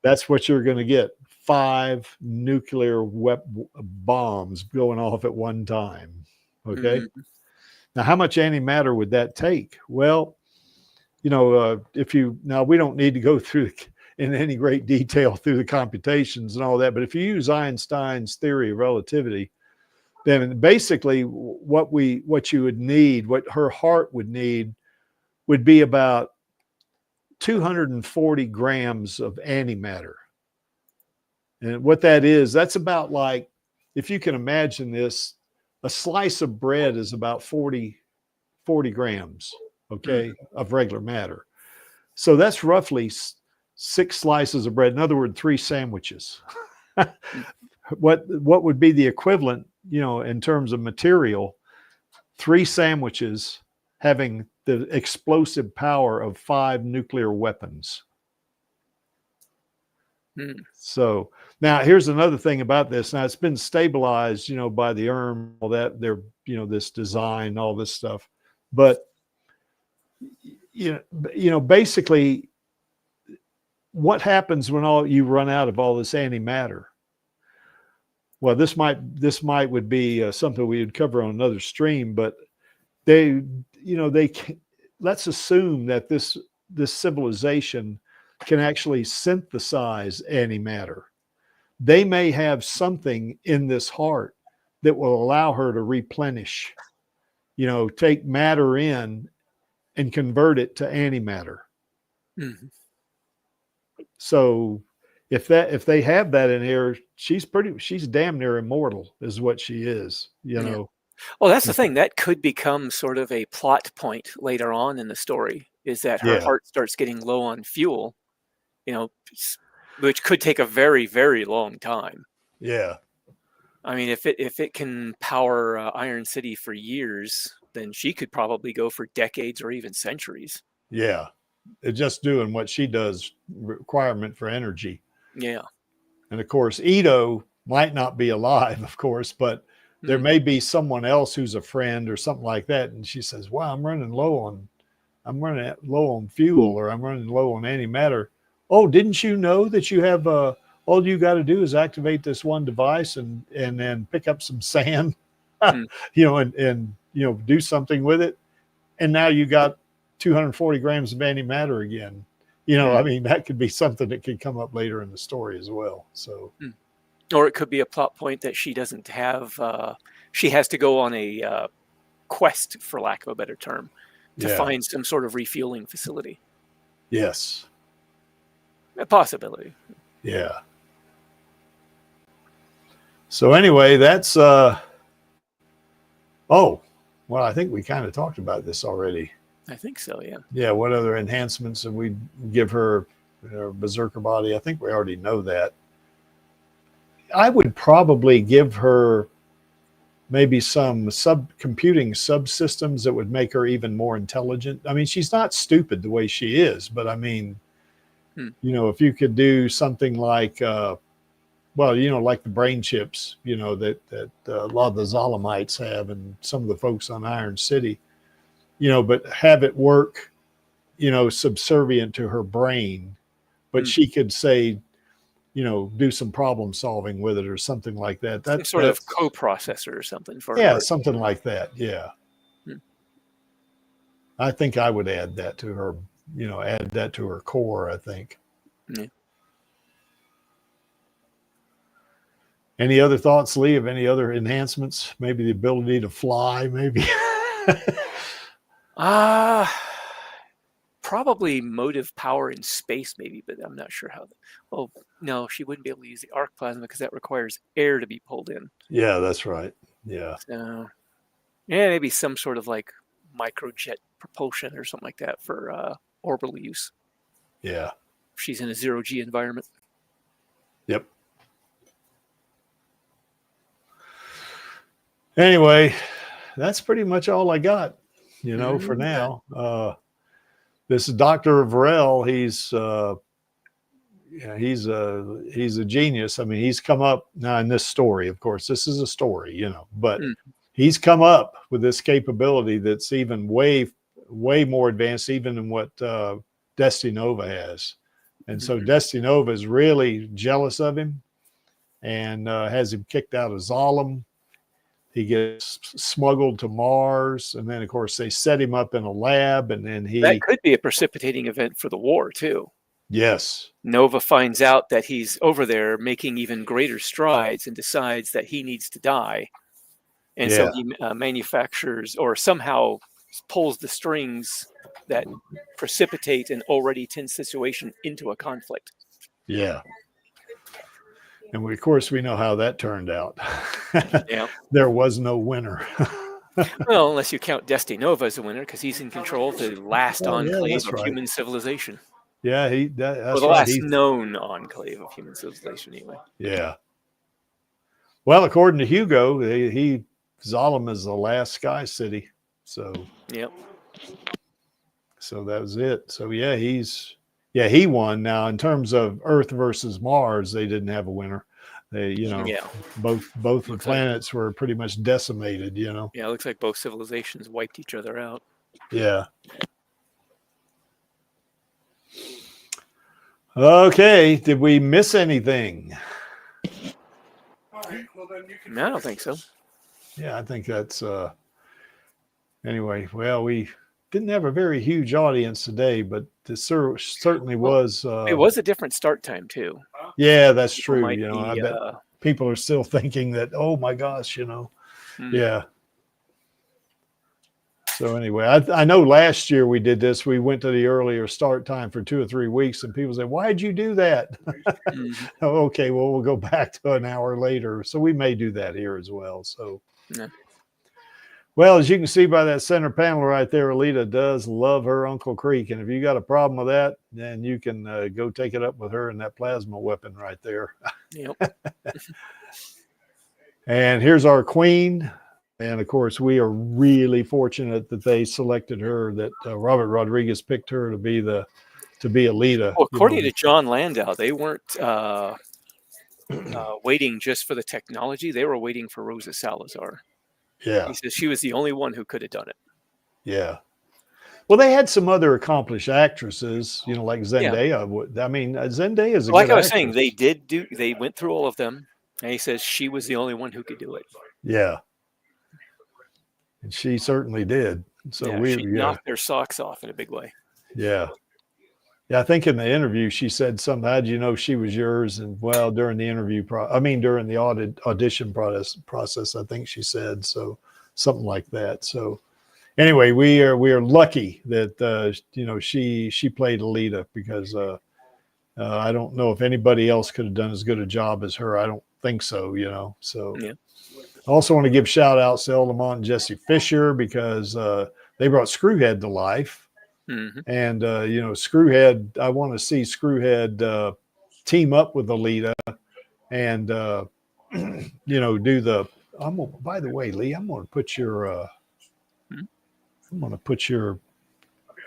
that's what you're going to get. 5 nuclear bombs going off at one time. Okay. Now, how much antimatter would that take? Well, you know, now we don't need to go through in any great detail through the computations and all that, but if you use Einstein's theory of relativity, then basically what you would need, what her heart would need, would be about 240 grams of antimatter. And what that is, that's about like, if you can imagine this, a slice of bread is about 40 240 grams, okay, of regular matter. So that's roughly 6 slices of bread. In other words, 3 sandwiches. What would be the equivalent, you know, in terms of material, 3 sandwiches having the explosive power of 5 nuclear weapons. So now here's another thing about this. Now it's been stabilized, you know, by the all that they're, you know, this design, all this stuff. But you know, basically, what happens when you run out of all this antimatter? Well, this would be something we would cover on another stream. But let's assume that this civilization can actually synthesize antimatter. They may have something in this heart that will allow her to replenish, you know, take matter in and convert it to antimatter. Mm-hmm. So if they have that in here, she's damn near immortal is what she is, you know. Well, that's the thing. That could become sort of a plot point later on in the story, is that her heart starts getting low on fuel, you know, which could take a very, very long time. Yeah. I mean, if it can power Iron City for years, then she could probably go for decades or even centuries. Yeah. It's just doing what she does, requirement for energy. Yeah. And of course, Ito might not be alive, of course, but there may be someone else who's a friend or something like that. And she says, wow, I'm running low on fuel, or I'm running low on antimatter. Oh, didn't you know that you have all you got to do is activate this one device and then pick up some sand, you know, and you know, do something with it. And now you got 240 grams of antimatter again. You know, I mean, that could be something that could come up later in the story as well. So, or it could be a plot point that she doesn't have. She has to go on a quest, for lack of a better term, to find some sort of refueling facility. Yes. A possibility. Yeah. So anyway, that's oh, well, I think we kind of talked about this already. I think so, yeah. Yeah, what other enhancements would we give her, berserker body? I think we already know that. I would probably give her maybe some computing subsystems that would make her even more intelligent. I mean, she's not stupid the way she is, but I mean, you know, if you could do something like, well, you know, like the brain chips, you know, that a lot of the Zolamites have and some of the folks on Iron City, you know, but have it work, you know, subservient to her brain, but she could say, you know, do some problem solving with it or something like that. That's sort of coprocessor or something for her. Her. Something like that. Yeah. I think I would add that to her, you know, add that to her core, I think. Yeah. Any other thoughts, Lee, of any other enhancements? Maybe the ability to fly, maybe? Probably motive power in space, maybe, but I'm not sure how. Oh, no, she wouldn't be able to use the arc plasma because that requires air to be pulled in. Yeah, that's right. Yeah. So, yeah, maybe some sort of like microjet propulsion or something like that for orbital use. Yeah. She's in a zero-G environment. Yep. Anyway, that's pretty much all I got, you know, for now. This is Dr. Varel. He's a genius. I mean, he's come up now in this story, of course, this is a story, you know, but he's come up with this capability that's even way more advanced even than what Destinova has. And so Destinova is really jealous of him and has him kicked out of Zolom. He gets smuggled to Mars, and then, of course, they set him up in a lab, and then that could be a precipitating event for the war, too. Yes. Nova finds out that he's over there making even greater strides and decides that he needs to die. And so he manufactures or somehow pulls the strings that precipitate an already tense situation into a conflict. Yeah. And of course, we know how that turned out. Yeah. There was no winner. Well, unless you count Desti Nova as a winner, because he's in control of the last Oh, yeah, enclave that's of right. human civilization. Yeah, Or that's the right. last known enclave of human civilization, anyway. Yeah. Well, according to Hugo, Zalem is the last sky city. So Yep. So that was it. So yeah, he won. Now in terms of Earth versus Mars, they didn't have a winner. They, Yeah. both the Looks planets were pretty much decimated. Yeah, it looks like both civilizations wiped each other out. Yeah. Okay. Did we miss anything? No, I don't think so. Yeah, I think that's anyway. Well, we didn't have a very huge audience today, but this certainly was. It was a different start time too. Yeah, that's true. Might I be, bet people are still thinking that. Oh my gosh, Yeah. So anyway, I know last year we did this. We went to the earlier start time for 2 or 3 weeks, and people said, "Why'd you do that?" Oh, okay, well, we'll go back to an hour later. So we may do that here as well. So, Yeah. Well, as you can see by that center panel right there, Alita does love her Uncle Creek, and if you got a problem with that, then you can go take it up with her and that plasma weapon right there. Yep. And here's our queen. And of course, we are really fortunate that they selected her, that Robert Rodriguez picked her to be Alita. Well, according to John Landau, they weren't waiting just for the technology. They were waiting for Rosa Salazar. Yeah. He says she was the only one who could have done it. Yeah. Well, they had some other accomplished actresses, like Zendaya. Yeah. I mean, Zendaya is a like good I was actress. saying, they went through all of them, and he says she was the only one who could do it. Yeah. And she certainly did. So she knocked their socks off in a big way. Yeah. Yeah, I think in the interview she said something. How'd you know she was yours? And well, during the during the audition process, I think she said so, something like that. So anyway, we are lucky that she played Alita, because I don't know if anybody else could have done as good a job as her. I don't think so. So yeah. I also want to give shout outs to El Lamont and Jesse Fisher, because they brought Screwhead to life. Mm-hmm. And, Screwhead, I want to see Screwhead team up with Alita and, by the way, Lee, I'm going to put your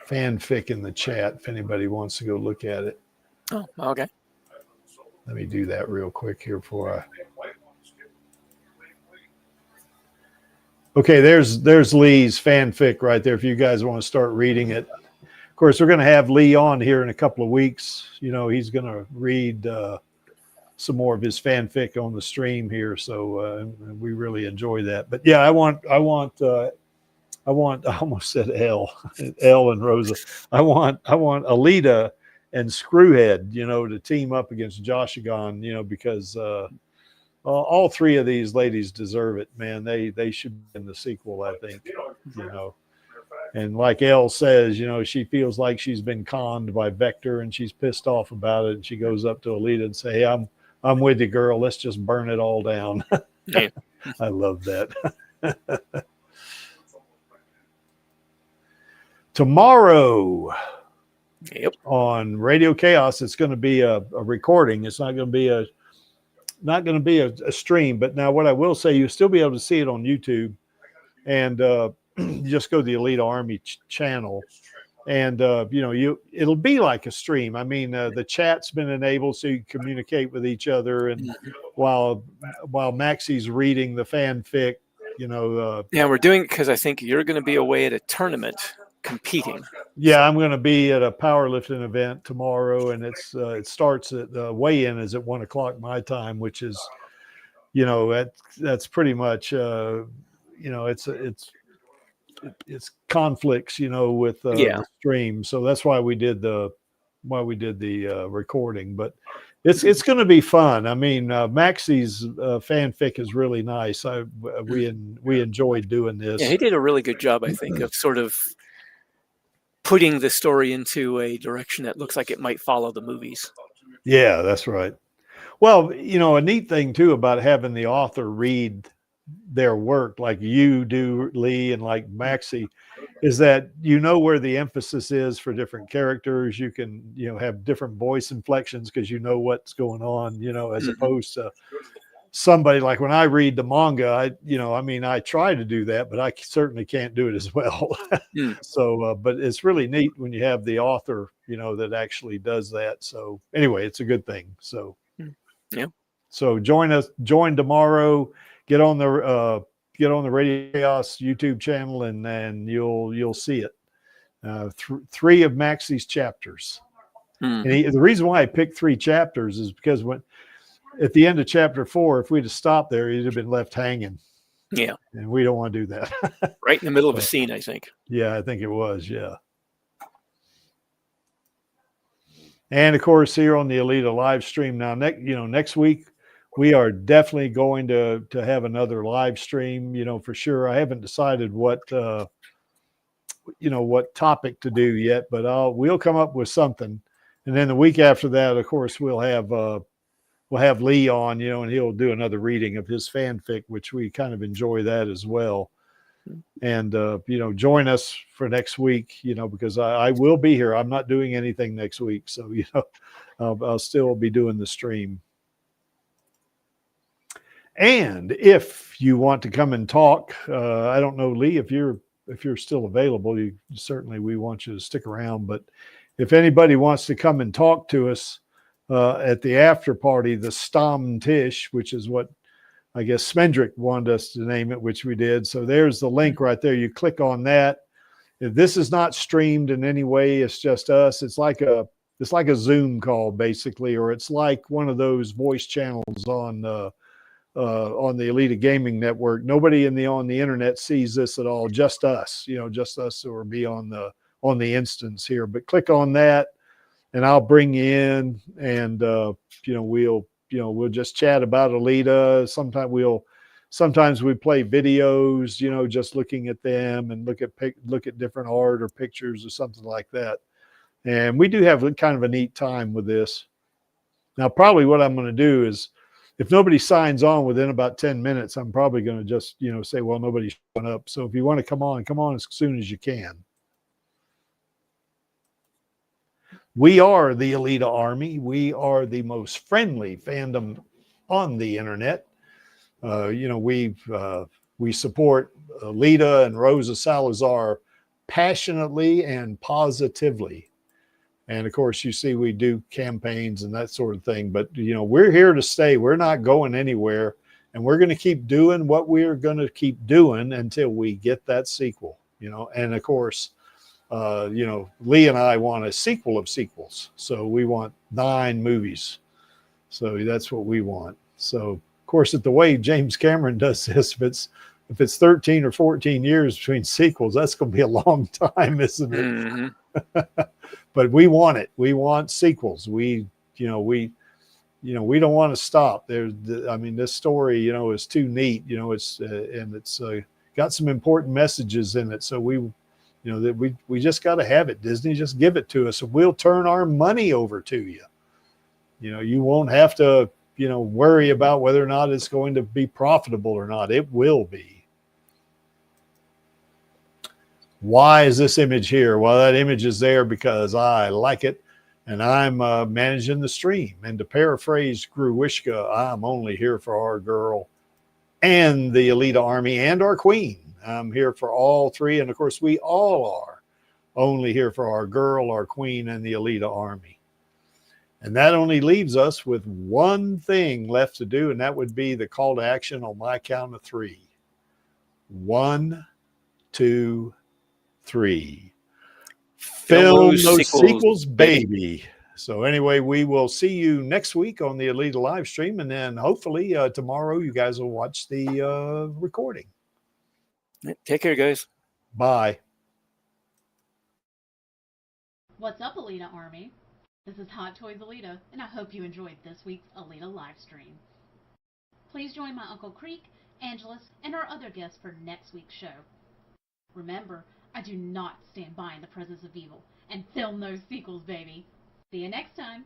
fanfic in the chat if anybody wants to go look at it. Oh, okay. Let me do that real quick here before Okay, there's Lee's fanfic right there if you guys want to start reading it. Of course, we're going to have Lee on here in a couple of weeks. He's going to read some more of his fanfic on the stream here, so we really enjoy that. But yeah, I almost said Elle and Rosa. I want Alita and Screwhead, to team up against Joshagon, because all three of these ladies deserve it, man. They should be in the sequel, I think, And like Elle says, she feels like she's been conned by Vector, and she's pissed off about it. And she goes up to Alita and say, "Hey, I'm with you, girl. Let's just burn it all down." Yeah. I love that. Tomorrow, yep, on Radio Chaos, it's going to be a recording. It's not going to be a stream. But now, what I will say, you'll still be able to see it on YouTube, and you just go to the Alita Army channel, and it'll be like a stream. I mean, the chat's been enabled so you can communicate with each other, and while Maxie's reading the fanfic, yeah, we're doing it because I think you're going to be away at a tournament competing. Yeah, I'm going to be at a powerlifting event tomorrow, and it starts at the weigh-in is at 1:00 my time, which is, that's pretty much, it's conflicts, with the stream. So that's why we did the recording. But it's going to be fun. I mean, Maxie's fanfic is really nice. We enjoyed doing this. Yeah, he did a really good job, I think, of sort of putting the story into a direction that looks like it might follow the movies. Yeah, that's right. Well, a neat thing too about having the author read their work, like you do, Lee, and like Maxie, is that you know where the emphasis is for different characters. You can, you know, have different voice inflections because you know what's going on, you know, as opposed to somebody like when I read the manga, I mean, I try to do that, but I certainly can't do it as well. So, but it's really neat when you have the author, you know, that actually does that. So anyway, it's a good thing. So, yeah. So join tomorrow, get on the Radio Chaos YouTube channel, and you'll see it. 3 of Maxie's chapters. And the reason why I picked 3 chapters is because at the end of chapter 4, if we'd have stopped there, he'd have been left hanging. Yeah. And we don't want to do that. Right in the middle of a scene, I think. Yeah, I think it was. Yeah. And of course, here on the Alita live stream now, next week, we are definitely going to have another live stream, you know, for sure. I haven't decided what topic to do yet, but we'll come up with something. And then the week after that, of course, we'll have Lee on, you know, and he'll do another reading of his fanfic, which we kind of enjoy that as well. And, you know, join us for next week, you know, because I will be here. I'm not doing anything next week. So, you know, I'll still be doing the stream. And if you want to come and talk, I don't know, Lee, if you're still available, we want you to stick around. But if anybody wants to come and talk to us at the after party, the Stammtisch, which is what I guess Smendrick wanted us to name it, which we did. So there's the link right there. You click on that. If this is not streamed in any way, it's just us. It's like a Zoom call basically, or it's like one of those voice channels on the Alita Gaming Network. Nobody on the internet sees this at all. Just us, you know, just us who will be on the instance here. But click on that, and I'll bring you in, and we'll just chat about Alita. Sometimes we play videos, you know, just looking at them and look at different art or pictures or something like that. And we do have kind of a neat time with this. Now, probably what I'm going to do is, if nobody signs on within about 10 minutes, I'm probably going to just, you know, say, well, nobody's showing up. So if you want to come on as soon as you can. We are the Alita Army. We are the most friendly fandom on the internet. You know, we support Alita and Rosa Salazar passionately and positively. And of course, you see, we do campaigns and that sort of thing, but you know, we're here to stay. We're not going anywhere, and we're going to keep doing what we're going to keep doing until we get that sequel, you know. And of course, you know, Lee and I want a sequel of sequels. So we want 9 movies. So that's what we want. So of course, at the way James Cameron does this, if it's 13 or 14 years between sequels, that's going to be a long time, isn't it? Mm-hmm. But we want it. We want sequels. We don't want to stop. This story, you know, is too neat. You know, it's got some important messages in it. So we just got to have it. Disney, just give it to us, and we'll turn our money over to you. You know, you won't have to, you know, worry about whether or not it's going to be profitable or not. It will be. Why is this image here? Well, that image is there because I like it, and I'm managing the stream. And to paraphrase Gruwishka, I'm only here for our girl and the Alita Army and our queen. I'm here for all 3, and of course, we all are only here for our girl, our queen, and the Alita Army. And that only leaves us with one thing left to do, and that would be the call to action on my count of 3. 1, 2, 3. Film those sequels, baby. So anyway, we will see you next week on the Alita live stream, and then hopefully tomorrow you guys will watch the recording. Take care, guys. Bye. What's up, Alita Army? This is Hot Toys Alita, and I hope you enjoyed this week's Alita live stream. Please join my Uncle Creek, Angelus, and our other guests for next week's show. Remember, I do not stand by in the presence of evil, and film those sequels, baby. See you next time.